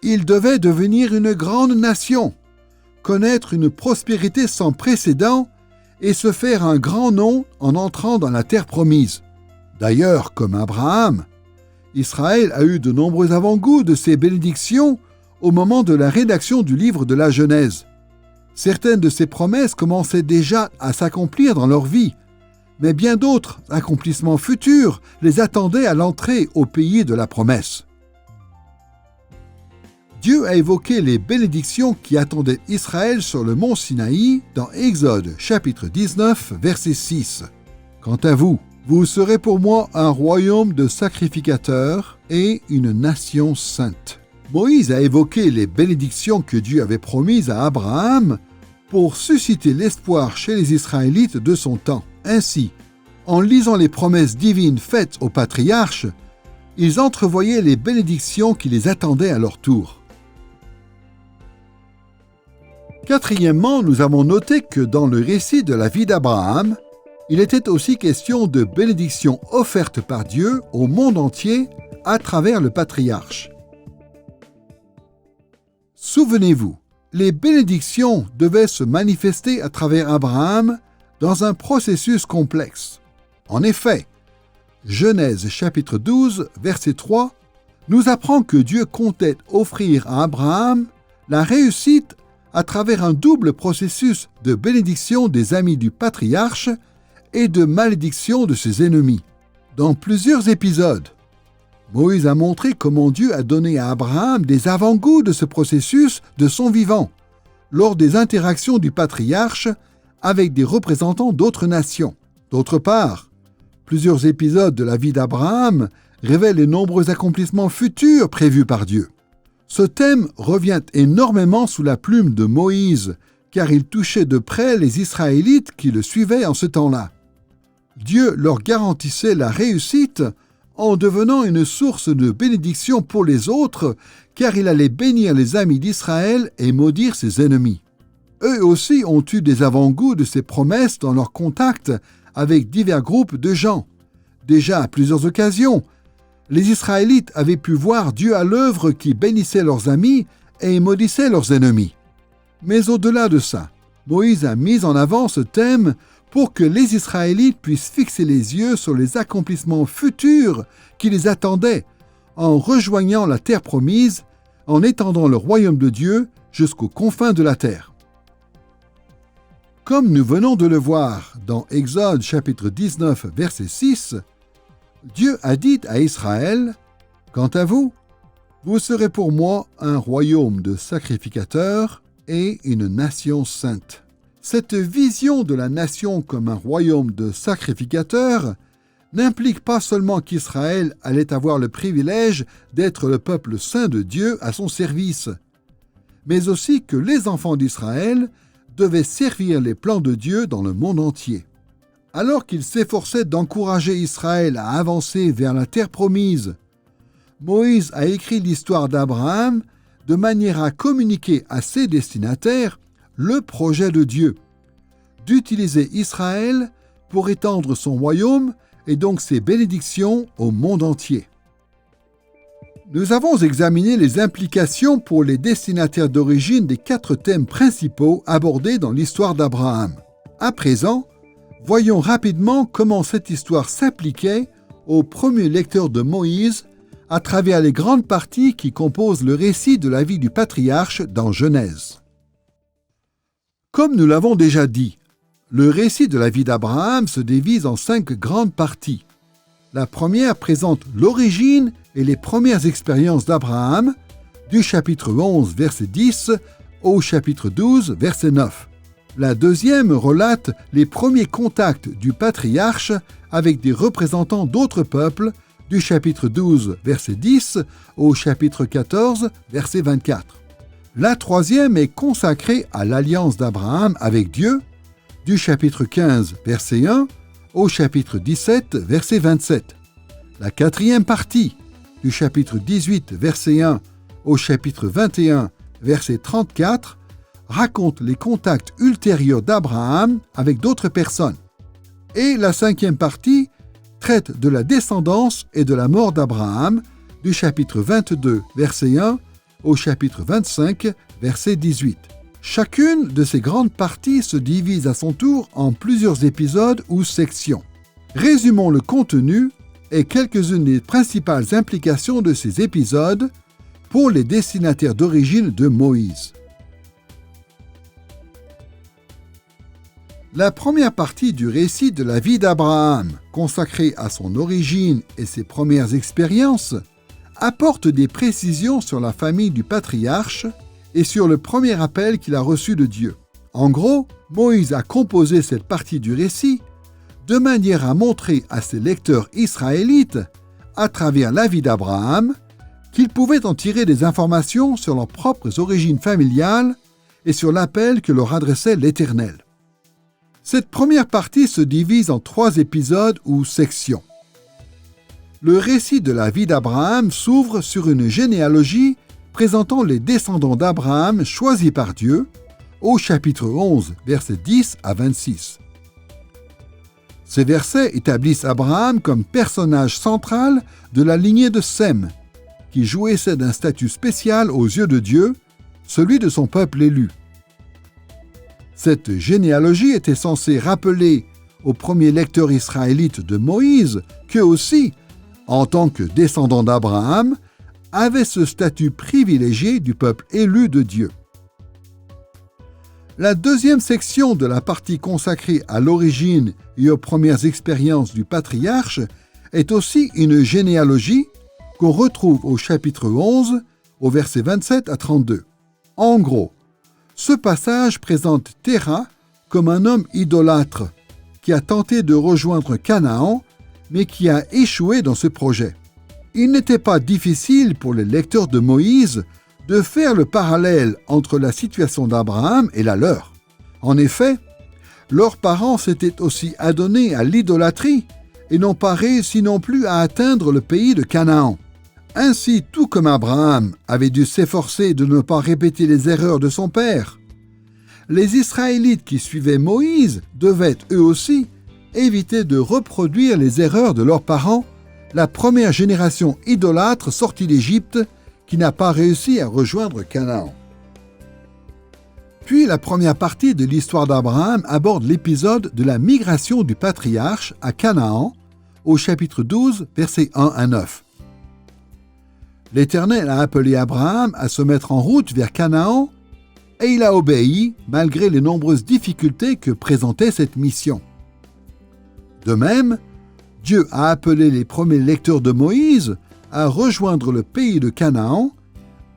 Ils devaient devenir une grande nation, connaître une prospérité sans précédent et se faire un grand nom en entrant dans la terre promise. D'ailleurs, comme Abraham, Israël a eu de nombreux avant-goûts de ces bénédictions au moment de la rédaction du livre de la Genèse. Certaines de ces promesses commençaient déjà à s'accomplir dans leur vie, mais bien d'autres accomplissements futurs les attendaient à l'entrée au pays de la promesse. Dieu a évoqué les bénédictions qui attendaient Israël sur le mont Sinaï dans Exode chapitre 19, verset 6. « Quant à vous, vous serez pour moi un royaume de sacrificateurs et une nation sainte. » Moïse a évoqué les bénédictions que Dieu avait promises à Abraham pour susciter l'espoir chez les Israélites de son temps. Ainsi, en lisant les promesses divines faites aux patriarches, ils entrevoyaient les bénédictions qui les attendaient à leur tour. Quatrièmement, nous avons noté que dans le récit de la vie d'Abraham, il était aussi question de bénédictions offertes par Dieu au monde entier à travers le patriarche. Souvenez-vous, les bénédictions devaient se manifester à travers Abraham dans un processus complexe. En effet, Genèse chapitre 12, verset 3, nous apprend que Dieu comptait offrir à Abraham la réussite à travers un double processus de bénédiction des amis du patriarche et de malédiction de ses ennemis. Dans plusieurs épisodes, Moïse a montré comment Dieu a donné à Abraham des avant-goûts de ce processus de son vivant, lors des interactions du patriarche avec des représentants d'autres nations. D'autre part, plusieurs épisodes de la vie d'Abraham révèlent les nombreux accomplissements futurs prévus par Dieu. Ce thème revient énormément sous la plume de Moïse, car il touchait de près les Israélites qui le suivaient en ce temps-là. Dieu leur garantissait la réussite en devenant une source de bénédiction pour les autres, car il allait bénir les amis d'Israël et maudire ses ennemis. Eux aussi ont eu des avant-goûts de ces promesses dans leur contact avec divers groupes de gens. Déjà à plusieurs occasions, les Israélites avaient pu voir Dieu à l'œuvre qui bénissait leurs amis et maudissait leurs ennemis. Mais au-delà de ça, Moïse a mis en avant ce thème pour que les Israélites puissent fixer les yeux sur les accomplissements futurs qui les attendaient en rejoignant la terre promise, en étendant le royaume de Dieu jusqu'aux confins de la terre. Comme nous venons de le voir dans Exode chapitre 19, verset 6, Dieu a dit à Israël, « Quant à vous, vous serez pour moi un royaume de sacrificateurs et une nation sainte. » Cette vision de la nation comme un royaume de sacrificateurs n'implique pas seulement qu'Israël allait avoir le privilège d'être le peuple saint de Dieu à son service, mais aussi que les enfants d'Israël devaient servir les plans de Dieu dans le monde entier. Alors qu'il s'efforçait d'encourager Israël à avancer vers la terre promise, Moïse a écrit l'histoire d'Abraham de manière à communiquer à ses destinataires le projet de Dieu, d'utiliser Israël pour étendre son royaume et donc ses bénédictions au monde entier. Nous avons examiné les implications pour les destinataires d'origine des 4 thèmes principaux abordés dans l'histoire d'Abraham. À présent, voyons rapidement comment cette histoire s'appliquait aux premiers lecteurs de Moïse à travers les grandes parties qui composent le récit de la vie du patriarche dans Genèse. Comme nous l'avons déjà dit, le récit de la vie d'Abraham se divise en 5 grandes parties. La première présente l'origine et les premières expériences d'Abraham, du chapitre 11, verset 10, au chapitre 12, verset 9. La deuxième relate les premiers contacts du patriarche avec des représentants d'autres peuples, du chapitre 12, verset 10, au chapitre 14, verset 24. La troisième est consacrée à l'alliance d'Abraham avec Dieu, du chapitre 15, verset 1, au chapitre 17, verset 27. La quatrième partie, du chapitre 18, verset 1, au chapitre 21, verset 34, raconte les contacts ultérieurs d'Abraham avec d'autres personnes. Et la cinquième partie traite de la descendance et de la mort d'Abraham, du chapitre 22, verset 1, au chapitre 25, verset 18. Chacune de ces grandes parties se divise à son tour en plusieurs épisodes ou sections. Résumons le contenu et quelques-unes des principales implications de ces épisodes pour les destinataires d'origine de Moïse. La première partie du récit de la vie d'Abraham, consacrée à son origine et ses premières expériences, apporte des précisions sur la famille du patriarche et sur le premier appel qu'il a reçu de Dieu. En gros, Moïse a composé cette partie du récit de manière à montrer à ses lecteurs israélites, à travers la vie d'Abraham, qu'ils pouvaient en tirer des informations sur leurs propres origines familiales et sur l'appel que leur adressait l'Éternel. Cette première partie se divise en 3 épisodes ou sections. Le récit de la vie d'Abraham s'ouvre sur une généalogie présentant les descendants d'Abraham choisis par Dieu, au chapitre 11, versets 10 à 26. Ces versets établissent Abraham comme personnage central de la lignée de Sem, qui jouissait d'un statut spécial aux yeux de Dieu, celui de son peuple élu. Cette généalogie était censée rappeler aux premiers lecteurs israélites de Moïse qu'eux aussi, en tant que descendants d'Abraham, avaient ce statut privilégié du peuple élu de Dieu. La deuxième section de la partie consacrée à l'origine et aux premières expériences du patriarche est aussi une généalogie qu'on retrouve au chapitre 11, au verset 27 à 32. En gros, ce passage présente Téra comme un homme idolâtre qui a tenté de rejoindre Canaan, mais qui a échoué dans ce projet. Il n'était pas difficile pour les lecteurs de Moïse de faire le parallèle entre la situation d'Abraham et la leur. En effet, leurs parents s'étaient aussi adonnés à l'idolâtrie et n'ont pas réussi non plus à atteindre le pays de Canaan. Ainsi, tout comme Abraham avait dû s'efforcer de ne pas répéter les erreurs de son père, les Israélites qui suivaient Moïse devaient eux aussi éviter de reproduire les erreurs de leurs parents, la première génération idolâtre sortie d'Égypte qui n'a pas réussi à rejoindre Canaan. Puis la première partie de l'histoire d'Abraham aborde l'épisode de la migration du patriarche à Canaan, au chapitre 12, versets 1 à 9. L'Éternel a appelé Abraham à se mettre en route vers Canaan et il a obéi malgré les nombreuses difficultés que présentait cette mission. De même, Dieu a appelé les premiers lecteurs de Moïse à rejoindre le pays de Canaan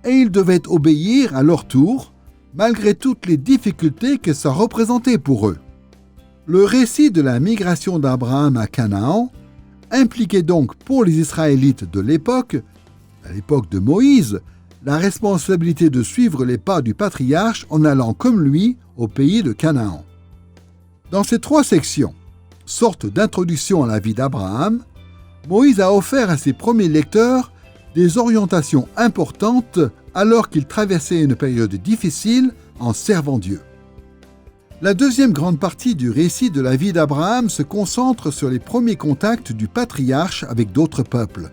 et ils devaient obéir à leur tour malgré toutes les difficultés que ça représentait pour eux. Le récit de la migration d'Abraham à Canaan impliquait donc pour les Israélites de l'époque, à l'époque de Moïse, la responsabilité de suivre les pas du patriarche en allant comme lui au pays de Canaan. Dans ces 3 sections, sorte d'introduction à la vie d'Abraham, Moïse a offert à ses premiers lecteurs des orientations importantes alors qu'il traversait une période difficile en servant Dieu. La deuxième grande partie du récit de la vie d'Abraham se concentre sur les premiers contacts du patriarche avec d'autres peuples.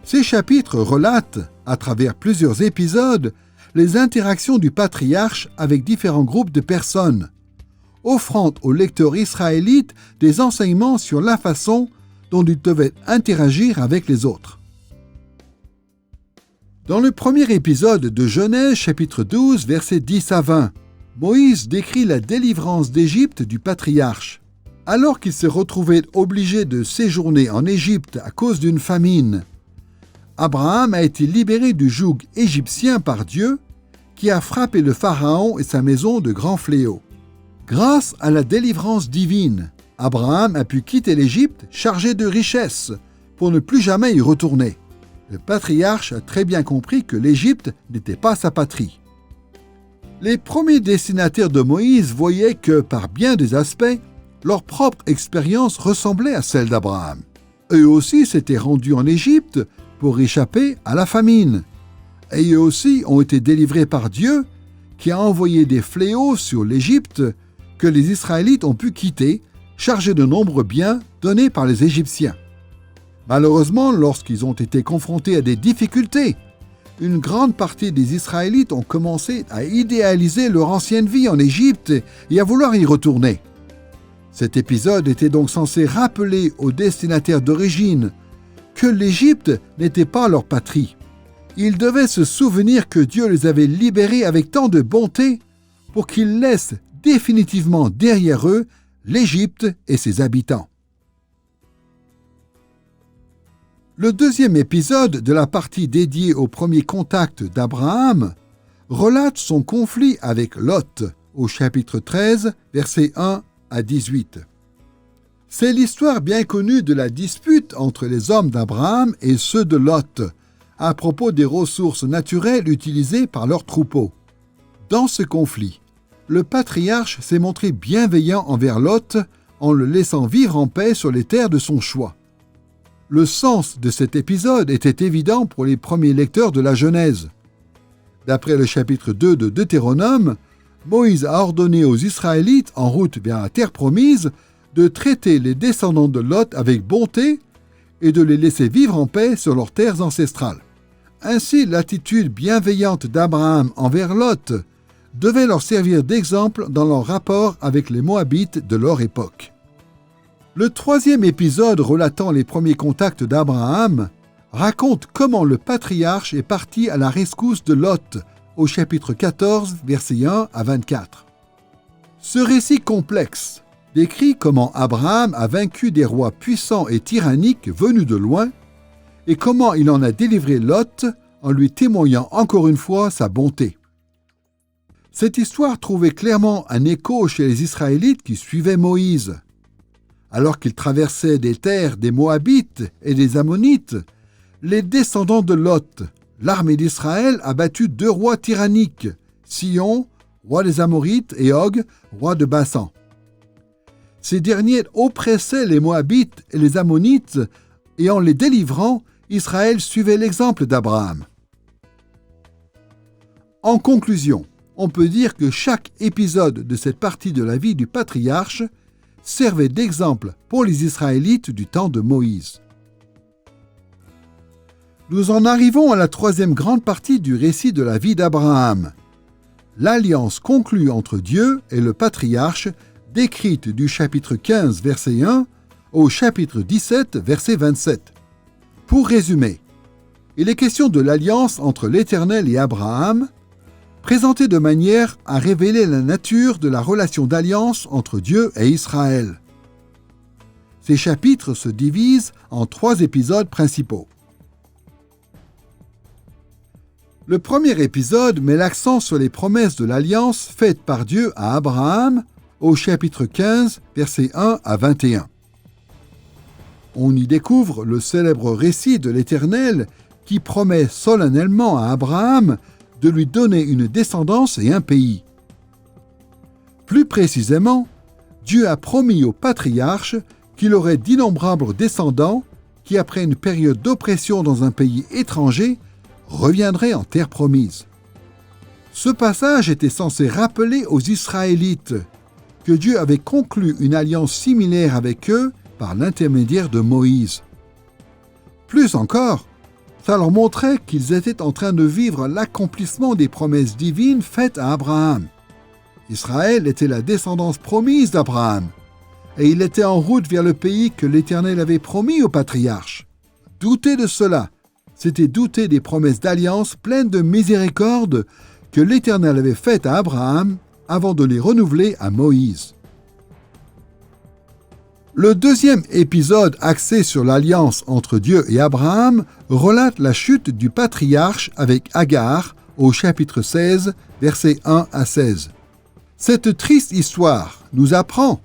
Ces chapitres relatent, à travers plusieurs épisodes, les interactions du patriarche avec différents groupes de personnes, offrant aux lecteurs israélites des enseignements sur la façon dont ils devaient interagir avec les autres. Dans le premier épisode de Genèse, chapitre 12, versets 10 à 20, Moïse décrit la délivrance d'Égypte du patriarche. Alors qu'il se retrouvait obligé de séjourner en Égypte à cause d'une famine, Abraham a été libéré du joug égyptien par Dieu, qui a frappé le Pharaon et sa maison de grands fléaux. Grâce à la délivrance divine, Abraham a pu quitter l'Égypte chargé de richesses pour ne plus jamais y retourner. Le patriarche a très bien compris que l'Égypte n'était pas sa patrie. Les premiers destinataires de Moïse voyaient que, par bien des aspects, leur propre expérience ressemblait à celle d'Abraham. Eux aussi s'étaient rendus en Égypte pour échapper à la famine. Et eux aussi ont été délivrés par Dieu, qui a envoyé des fléaux sur l'Égypte que les Israélites ont pu quitter, chargés de nombreux biens donnés par les Égyptiens. Malheureusement, lorsqu'ils ont été confrontés à des difficultés, une grande partie des Israélites ont commencé à idéaliser leur ancienne vie en Égypte et à vouloir y retourner. Cet épisode était donc censé rappeler aux destinataires d'origine que l'Égypte n'était pas leur patrie. Ils devaient se souvenir que Dieu les avait libérés avec tant de bonté pour qu'ils laissent définitivement derrière eux l'Égypte et ses habitants. Le deuxième épisode de la partie dédiée au premier contact d'Abraham relate son conflit avec Lot au chapitre 13, versets 1 à 18. C'est l'histoire bien connue de la dispute entre les hommes d'Abraham et ceux de Lot à propos des ressources naturelles utilisées par leurs troupeaux. Dans ce conflit, le patriarche s'est montré bienveillant envers Lot en le laissant vivre en paix sur les terres de son choix. Le sens de cet épisode était évident pour les premiers lecteurs de la Genèse. D'après le chapitre 2 de Deutéronome, Moïse a ordonné aux Israélites en route vers la terre promise de traiter les descendants de Lot avec bonté et de les laisser vivre en paix sur leurs terres ancestrales. Ainsi, l'attitude bienveillante d'Abraham envers Lot devait leur servir d'exemple dans leur rapport avec les Moabites de leur époque. Le troisième épisode relatant les premiers contacts d'Abraham raconte comment le patriarche est parti à la rescousse de Lot au chapitre 14, versets 1 à 24. Ce récit complexe décrit comment Abraham a vaincu des rois puissants et tyranniques venus de loin et comment il en a délivré Lot en lui témoignant encore une fois sa bonté. Cette histoire trouvait clairement un écho chez les Israélites qui suivaient Moïse. Alors qu'ils traversaient des terres des Moabites et des Ammonites, les descendants de Lot, l'armée d'Israël a battu 2 rois tyranniques, Sihon, roi des Amorites, et Og, roi de Basan. Ces derniers oppressaient les Moabites et les Ammonites, et en les délivrant, Israël suivait l'exemple d'Abraham. En conclusion, on peut dire que chaque épisode de cette partie de la vie du patriarche servait d'exemple pour les Israélites du temps de Moïse. Nous en arrivons à la troisième grande partie du récit de la vie d'Abraham, l'alliance conclue entre Dieu et le patriarche, décrite du chapitre 15, verset 1, au chapitre 17, verset 27. Pour résumer, il est question de l'alliance entre l'Éternel et Abraham, présentée de manière à révéler la nature de la relation d'alliance entre Dieu et Israël. Ces chapitres se divisent en 3 épisodes principaux. Le premier épisode met l'accent sur les promesses de l'alliance faites par Dieu à Abraham au chapitre 15, versets 1 à 21. On y découvre le célèbre récit de l'Éternel qui promet solennellement à Abraham de lui donner une descendance et un pays. Plus précisément, Dieu a promis au patriarche qu'il aurait d'innombrables descendants qui, après une période d'oppression dans un pays étranger, reviendraient en terre promise. Ce passage était censé rappeler aux Israélites que Dieu avait conclu une alliance similaire avec eux par l'intermédiaire de Moïse. Plus encore, ça leur montrait qu'ils étaient en train de vivre l'accomplissement des promesses divines faites à Abraham. Israël était la descendance promise d'Abraham, et il était en route vers le pays que l'Éternel avait promis au patriarche. Douter de cela, c'était douter des promesses d'alliance pleines de miséricorde que l'Éternel avait faites à Abraham avant de les renouveler à Moïse. Le deuxième épisode axé sur l'alliance entre Dieu et Abraham relate la chute du patriarche avec Agar au chapitre 16, versets 1 à 16. Cette triste histoire nous apprend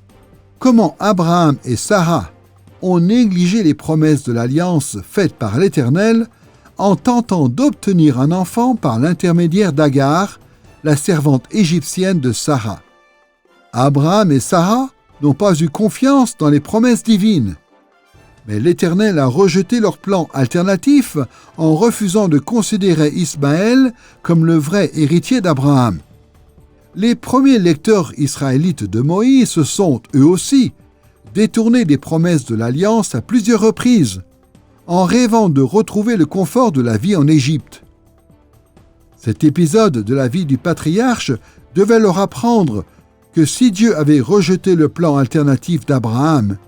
comment Abraham et Sarah ont négligé les promesses de l'alliance faite par l'Éternel en tentant d'obtenir un enfant par l'intermédiaire d'Agar, la servante égyptienne de Sarah. Abraham et Sarah n'ont pas eu confiance dans les promesses divines. Mais l'Éternel a rejeté leur plan alternatif en refusant de considérer Ismaël comme le vrai héritier d'Abraham. Les premiers lecteurs israélites de Moïse se sont, eux aussi, détournés des promesses de l'Alliance à plusieurs reprises, en rêvant de retrouver le confort de la vie en Égypte. Cet épisode de la vie du patriarche devait leur apprendre que si Dieu avait rejeté le plan alternatif d'Abraham,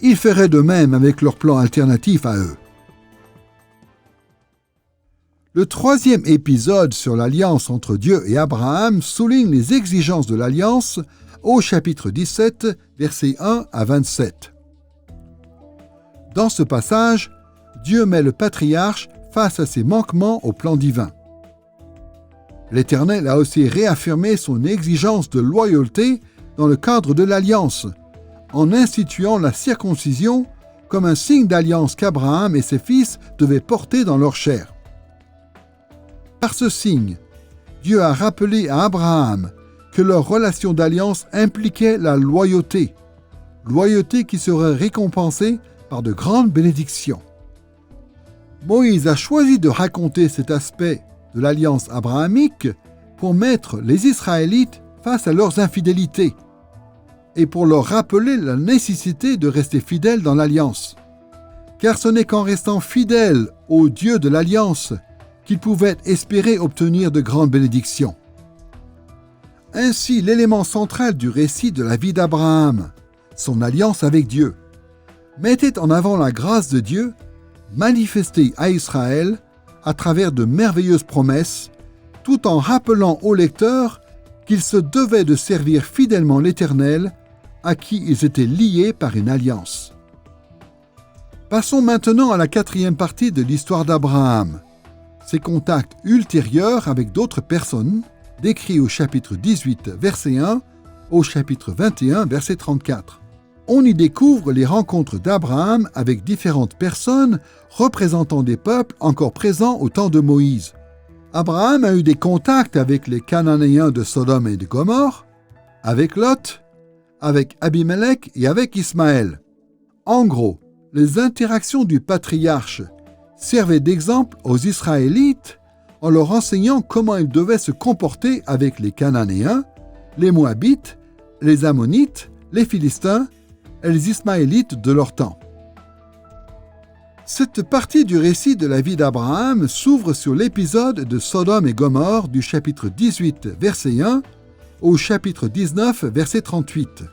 il ferait de même avec leur plan alternatif à eux. Le troisième épisode sur l'alliance entre Dieu et Abraham souligne les exigences de l'alliance au chapitre 17, versets 1 à 27. Dans ce passage, Dieu met le patriarche face à ses manquements au plan divin. L'Éternel a aussi réaffirmé son exigence de loyauté dans le cadre de l'alliance, en instituant la circoncision comme un signe d'alliance qu'Abraham et ses fils devaient porter dans leur chair. Par ce signe, Dieu a rappelé à Abraham que leur relation d'alliance impliquait la loyauté qui serait récompensée par de grandes bénédictions. Moïse a choisi de raconter cet aspect de l'alliance abrahamique pour mettre les Israélites face à leurs infidélités et pour leur rappeler la nécessité de rester fidèles dans l'alliance. Car ce n'est qu'en restant fidèles au Dieu de l'alliance qu'ils pouvaient espérer obtenir de grandes bénédictions. Ainsi, l'élément central du récit de la vie d'Abraham, son alliance avec Dieu, mettait en avant la grâce de Dieu manifestée à Israël à travers de merveilleuses promesses, tout en rappelant aux lecteurs qu'ils se devaient de servir fidèlement l'Éternel, à qui ils étaient liés par une alliance. Passons maintenant à la quatrième partie de l'histoire d'Abraham, ses contacts ultérieurs avec d'autres personnes, décrits au chapitre 18, verset 1, au chapitre 21, verset 34. On y découvre les rencontres d'Abraham avec différentes personnes représentant des peuples encore présents au temps de Moïse. Abraham a eu des contacts avec les Cananéens de Sodome et de Gomorrhe, avec Lot, avec Abimelech et avec Ismaël. En gros, les interactions du patriarche servaient d'exemple aux Israélites en leur enseignant comment ils devaient se comporter avec les Cananéens, les Moabites, les Ammonites, les Philistins et les Ismaélites de leur temps. Cette partie du récit de la vie d'Abraham s'ouvre sur l'épisode de Sodome et Gomorrhe du chapitre 18, verset 1, au chapitre 19, verset 38.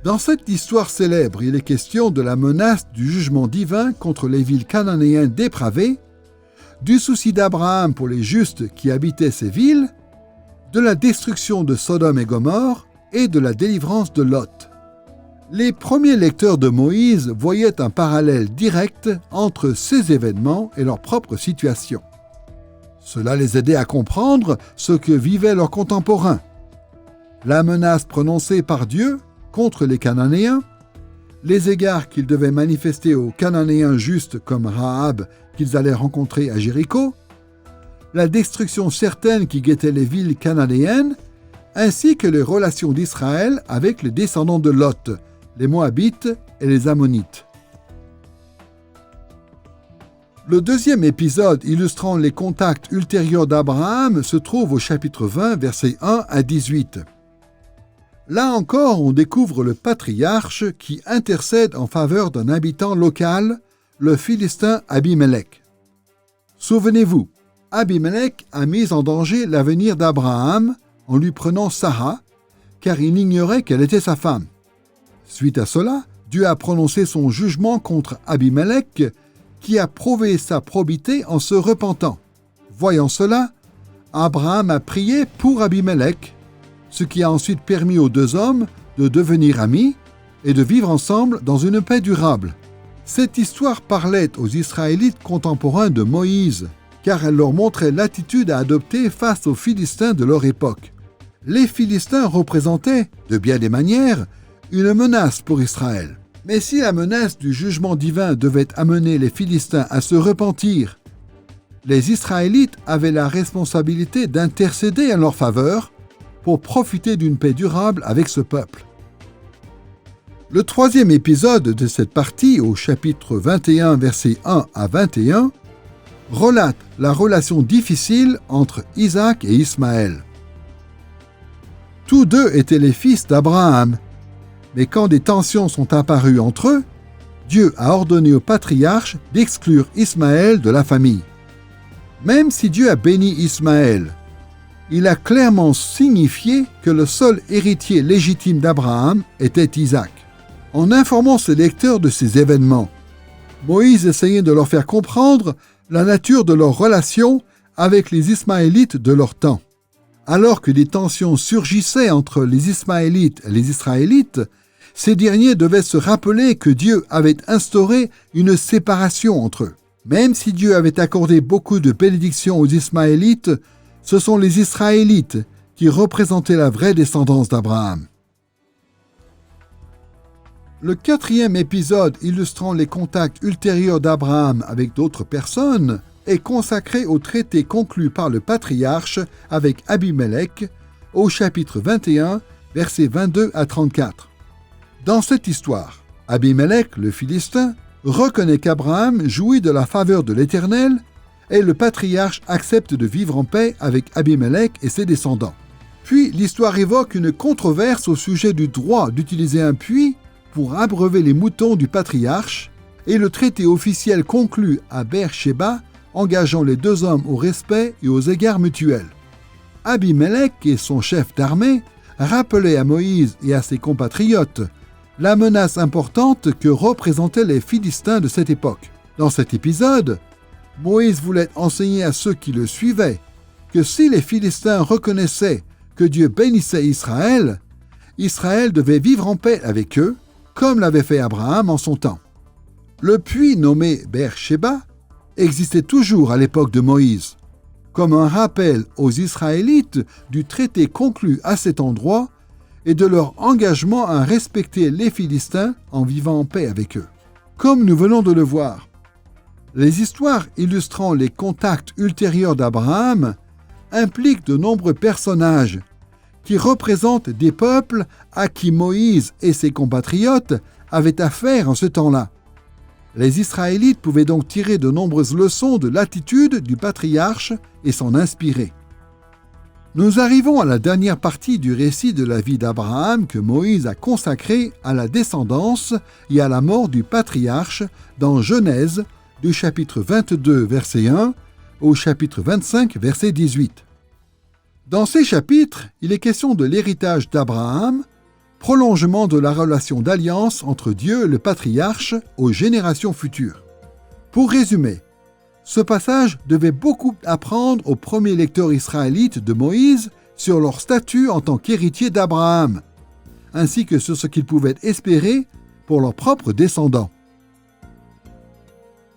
Dans cette histoire célèbre, il est question de la menace du jugement divin contre les villes cananéennes dépravées, du souci d'Abraham pour les justes qui habitaient ces villes, de la destruction de Sodome et Gomorrhe et de la délivrance de Lot. Les premiers lecteurs de Moïse voyaient un parallèle direct entre ces événements et leur propre situation. Cela les aidait à comprendre ce que vivaient leurs contemporains. La menace prononcée par Dieu contre les Cananéens, les égards qu'ils devaient manifester aux Cananéens justes comme Rahab qu'ils allaient rencontrer à Jéricho, la destruction certaine qui guettait les villes cananéennes, ainsi que les relations d'Israël avec les descendants de Lot, les Moabites et les Ammonites. Le deuxième épisode illustrant les contacts ultérieurs d'Abraham se trouve au chapitre 20, versets 1 à 18. Là encore, on découvre le patriarche qui intercède en faveur d'un habitant local, le Philistin Abimelech. Souvenez-vous, Abimelech a mis en danger l'avenir d'Abraham en lui prenant Sarah, car il ignorait qu'elle était sa femme. Suite à cela, Dieu a prononcé son jugement contre Abimelech, qui a prouvé sa probité en se repentant. Voyant cela, Abraham a prié pour Abimelech, ce qui a ensuite permis aux deux hommes de devenir amis et de vivre ensemble dans une paix durable. Cette histoire parlait aux Israélites contemporains de Moïse, car elle leur montrait l'attitude à adopter face aux Philistins de leur époque. Les Philistins représentaient, de bien des manières, une menace pour Israël. Mais si la menace du jugement divin devait amener les Philistins à se repentir, les Israélites avaient la responsabilité d'intercéder en leur faveur pour profiter d'une paix durable avec ce peuple. Le troisième épisode de cette partie, au chapitre 21, versets 1 à 21, relate la relation difficile entre Isaac et Ismaël. Tous deux étaient les fils d'Abraham, mais quand des tensions sont apparues entre eux, Dieu a ordonné au patriarche d'exclure Ismaël de la famille. Même si Dieu a béni Ismaël, il a clairement signifié que le seul héritier légitime d'Abraham était Isaac. En informant ses lecteurs de ces événements, Moïse essayait de leur faire comprendre la nature de leur relation avec les Ismaélites de leur temps. Alors que des tensions surgissaient entre les Ismaélites et les Israélites, ces derniers devaient se rappeler que Dieu avait instauré une séparation entre eux. Même si Dieu avait accordé beaucoup de bénédictions aux Ismaélites, ce sont les Israélites qui représentaient la vraie descendance d'Abraham. Le 4e épisode illustrant les contacts ultérieurs d'Abraham avec d'autres personnes est consacré au traité conclu par le patriarche avec Abimelech au chapitre 21, versets 22 à 34. Dans cette histoire, Abimelech, le Philistin, reconnaît qu'Abraham jouit de la faveur de l'Éternel et le patriarche accepte de vivre en paix avec Abimelech et ses descendants. Puis l'histoire évoque une controverse au sujet du droit d'utiliser un puits pour abreuver les moutons du patriarche et le traité officiel conclu à Beer-Sheba engageant les deux hommes au respect et aux égards mutuels. Abimelech et son chef d'armée rappelaient à Moïse et à ses compatriotes la menace importante que représentaient les Philistins de cette époque. Dans cet épisode, Moïse voulait enseigner à ceux qui le suivaient que si les Philistins reconnaissaient que Dieu bénissait Israël, Israël devait vivre en paix avec eux, comme l'avait fait Abraham en son temps. Le puits nommé Beer-Sheba existait toujours à l'époque de Moïse, comme un rappel aux Israélites du traité conclu à cet endroit et de leur engagement à respecter les Philistins en vivant en paix avec eux. Comme nous venons de le voir, les histoires illustrant les contacts ultérieurs d'Abraham impliquent de nombreux personnages qui représentent des peuples à qui Moïse et ses compatriotes avaient affaire en ce temps-là. Les Israélites pouvaient donc tirer de nombreuses leçons de l'attitude du patriarche et s'en inspirer. Nous arrivons à la dernière partie du récit de la vie d'Abraham que Moïse a consacré à la descendance et à la mort du patriarche dans Genèse du chapitre 22, verset 1 au chapitre 25, verset 18. Dans ces chapitres, il est question de l'héritage d'Abraham, prolongement de la relation d'alliance entre Dieu et le patriarche aux générations futures. Pour résumer, ce passage devait beaucoup apprendre aux premiers lecteurs israélites de Moïse sur leur statut en tant qu'héritier d'Abraham, ainsi que sur ce qu'ils pouvaient espérer pour leurs propres descendants.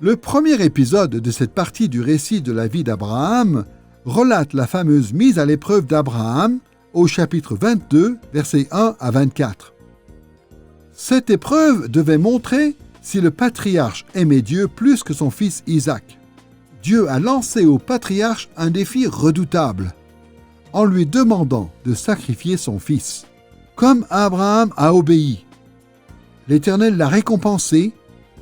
Le premier épisode de cette partie du récit de la vie d'Abraham relate la fameuse mise à l'épreuve d'Abraham au chapitre 22, versets 1 à 24. Cette épreuve devait montrer si le patriarche aimait Dieu plus que son fils Isaac. Dieu a lancé au patriarche un défi redoutable, en lui demandant de sacrifier son fils. Comme Abraham a obéi, l'Éternel l'a récompensé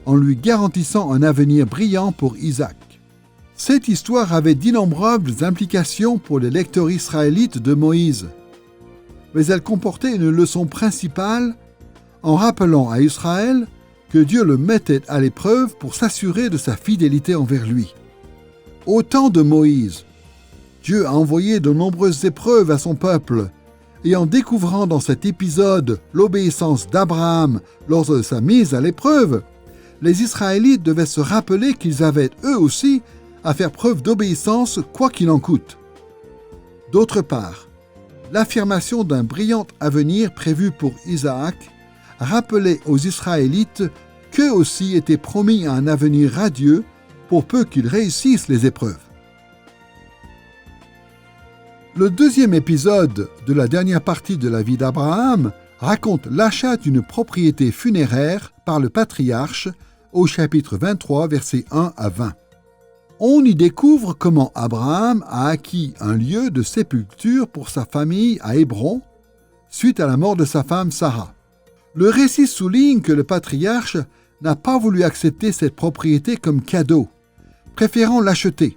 en lui garantissant un avenir brillant pour Isaac. Cette histoire avait d'innombrables implications pour les lecteurs israélites de Moïse, mais elle comportait une leçon principale en rappelant à Israël que Dieu le mettait à l'épreuve pour s'assurer de sa fidélité envers lui. Au temps de Moïse, Dieu a envoyé de nombreuses épreuves à son peuple, et en découvrant dans cet épisode l'obéissance d'Abraham lors de sa mise à l'épreuve, les Israélites devaient se rappeler qu'ils avaient eux aussi à faire preuve d'obéissance quoi qu'il en coûte. D'autre part, l'affirmation d'un brillant avenir prévu pour Isaac rappelait aux Israélites qu'eux aussi étaient promis à un avenir radieux pour peu qu'ils réussissent les épreuves. Le deuxième épisode de la dernière partie de la vie d'Abraham raconte l'achat d'une propriété funéraire par le patriarche au chapitre 23, versets 1 à 20. On y découvre comment Abraham a acquis un lieu de sépulture pour sa famille à Hébron, suite à la mort de sa femme Sarah. Le récit souligne que le patriarche n'a pas voulu accepter cette propriété comme cadeau, préférant l'acheter.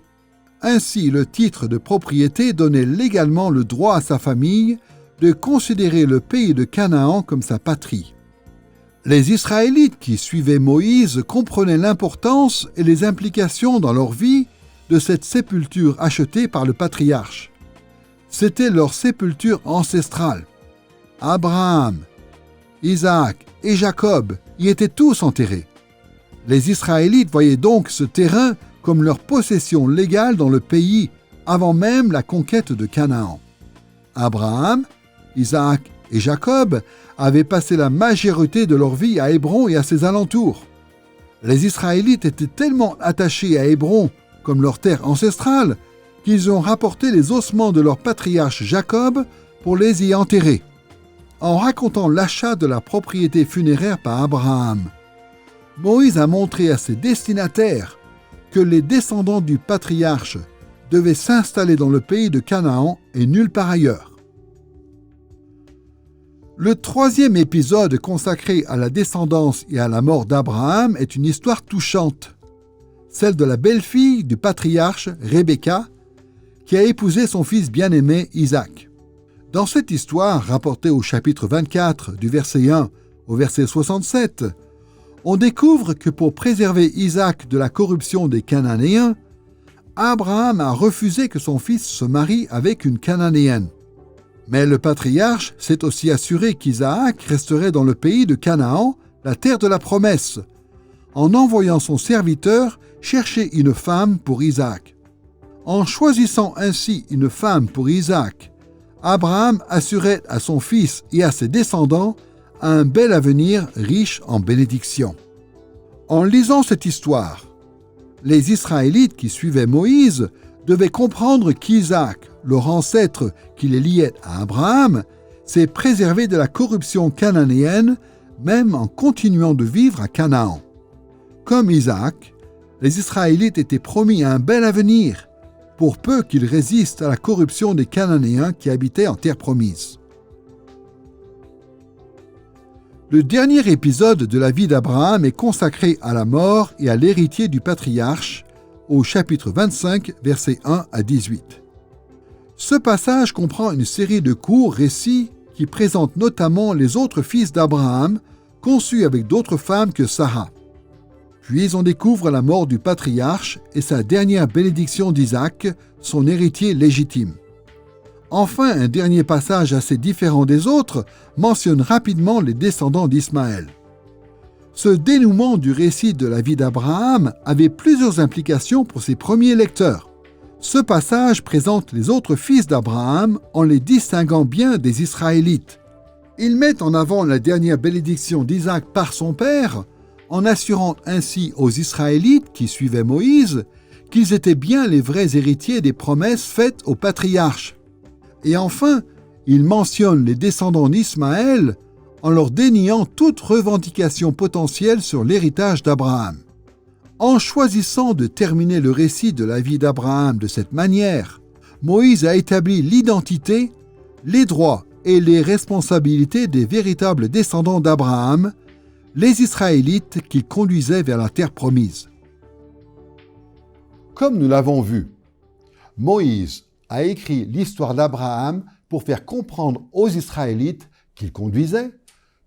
Ainsi, le titre de propriété donnait légalement le droit à sa famille de considérer le pays de Canaan comme sa patrie. Les Israélites qui suivaient Moïse comprenaient l'importance et les implications dans leur vie de cette sépulture achetée par le patriarche. C'était leur sépulture ancestrale. Abraham, Isaac et Jacob y étaient tous enterrés. Les Israélites voyaient donc ce terrain comme leur possession légale dans le pays avant même la conquête de Canaan. Abraham, Isaac et Jacob avaient passé la majorité de leur vie à Hébron et à ses alentours. Les Israélites étaient tellement attachés à Hébron comme leur terre ancestrale qu'ils ont rapporté les ossements de leur patriarche Jacob pour les y enterrer. En racontant l'achat de la propriété funéraire par Abraham, Moïse a montré à ses destinataires que les descendants du patriarche devaient s'installer dans le pays de Canaan et nulle part ailleurs. Le troisième épisode consacré à la descendance et à la mort d'Abraham est une histoire touchante, celle de la belle-fille du patriarche Rebecca, qui a épousé son fils bien-aimé Isaac. Dans cette histoire, rapportée au chapitre 24, du verset 1 au verset 67, on découvre que pour préserver Isaac de la corruption des Cananéens, Abraham a refusé que son fils se marie avec une Cananéenne. Mais le patriarche s'est aussi assuré qu'Isaac resterait dans le pays de Canaan, la terre de la promesse, en envoyant son serviteur chercher une femme pour Isaac. En choisissant ainsi une femme pour Isaac, Abraham assurait à son fils et à ses descendants un bel avenir riche en bénédictions. En lisant cette histoire, les Israélites qui suivaient Moïse devaient comprendre qu'Isaac, leur ancêtre qui les liait à Abraham, s'est préservé de la corruption cananéenne, même en continuant de vivre à Canaan. Comme Isaac, les Israélites étaient promis un bel avenir, pour peu qu'ils résistent à la corruption des Cananéens qui habitaient en terre promise. Le dernier épisode de la vie d'Abraham est consacré à la mort et à l'héritier du patriarche, au chapitre 25, versets 1 à 18. Ce passage comprend une série de courts récits qui présentent notamment les autres fils d'Abraham, conçus avec d'autres femmes que Sarah. Puis on découvre la mort du patriarche et sa dernière bénédiction d'Isaac, son héritier légitime. Enfin, un dernier passage assez différent des autres mentionne rapidement les descendants d'Ismaël. Ce dénouement du récit de la vie d'Abraham avait plusieurs implications pour ses premiers lecteurs. Ce passage présente les autres fils d'Abraham en les distinguant bien des Israélites. Il met en avant la dernière bénédiction d'Isaac par son père, en assurant ainsi aux Israélites qui suivaient Moïse qu'ils étaient bien les vrais héritiers des promesses faites aux patriarches. Et enfin, il mentionne les descendants d'Ismaël en leur déniant toute revendication potentielle sur l'héritage d'Abraham. En choisissant de terminer le récit de la vie d'Abraham de cette manière, Moïse a établi l'identité, les droits et les responsabilités des véritables descendants d'Abraham, les Israélites qu'il conduisait vers la terre promise. Comme nous l'avons vu, Moïse a écrit l'histoire d'Abraham pour faire comprendre aux Israélites qu'il conduisait,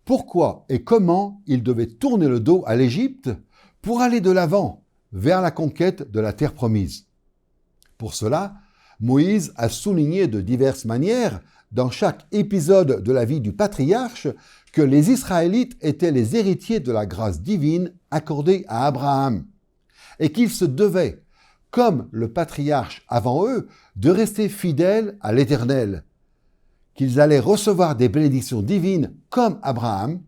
pourquoi et comment ils devaient tourner le dos à l'Égypte pour aller de l'avant vers la conquête de la terre promise. Pour cela, Moïse a souligné de diverses manières, dans chaque épisode de la vie du patriarche, que les Israélites étaient les héritiers de la grâce divine accordée à Abraham, et qu'ils se devaient, comme le patriarche avant eux, de rester fidèles à l'Éternel, qu'ils allaient recevoir des bénédictions divines comme Abraham,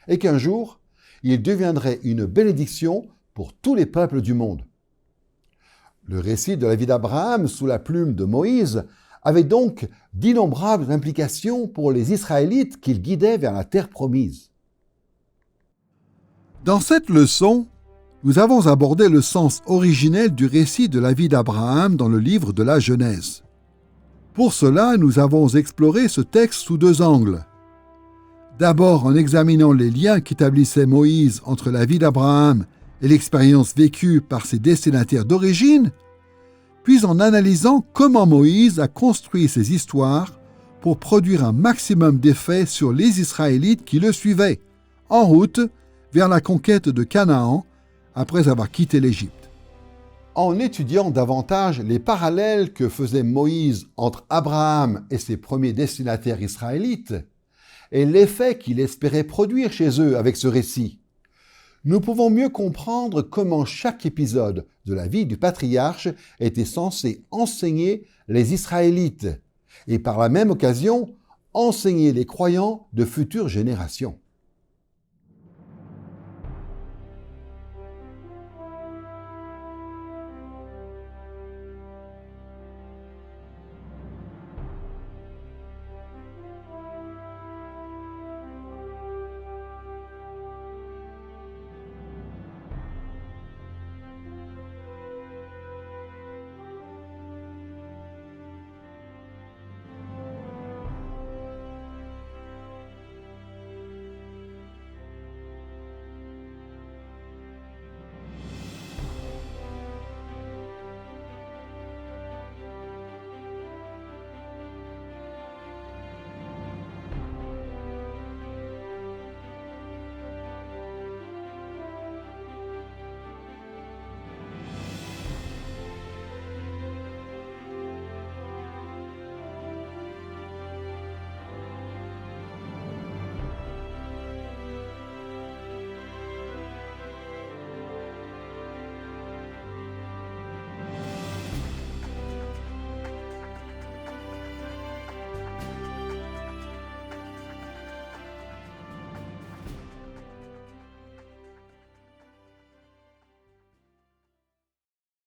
et qu'un jour, ils deviendraient une bénédiction pour tous les peuples du monde. Le récit de la vie d'Abraham sous la plume de Moïse avait donc d'innombrables implications pour les Israélites qu'il guidait vers la terre promise. Dans cette leçon, nous avons abordé le sens originel du récit de la vie d'Abraham dans le livre de la Genèse. Pour cela, nous avons exploré ce texte sous deux angles. D'abord en examinant les liens qu'établissait Moïse entre la vie d'Abraham et l'expérience vécue par ses destinataires d'origine, puis en analysant comment Moïse a construit ces histoires pour produire un maximum d'effets sur les Israélites qui le suivaient, en route vers la conquête de Canaan après avoir quitté l'Égypte. En étudiant davantage les parallèles que faisait Moïse entre Abraham et ses premiers destinataires israélites, et l'effet qu'il espérait produire chez eux avec ce récit, nous pouvons mieux comprendre comment chaque épisode de la vie du patriarche était censé enseigner les Israélites et par la même occasion enseigner les croyants de futures générations.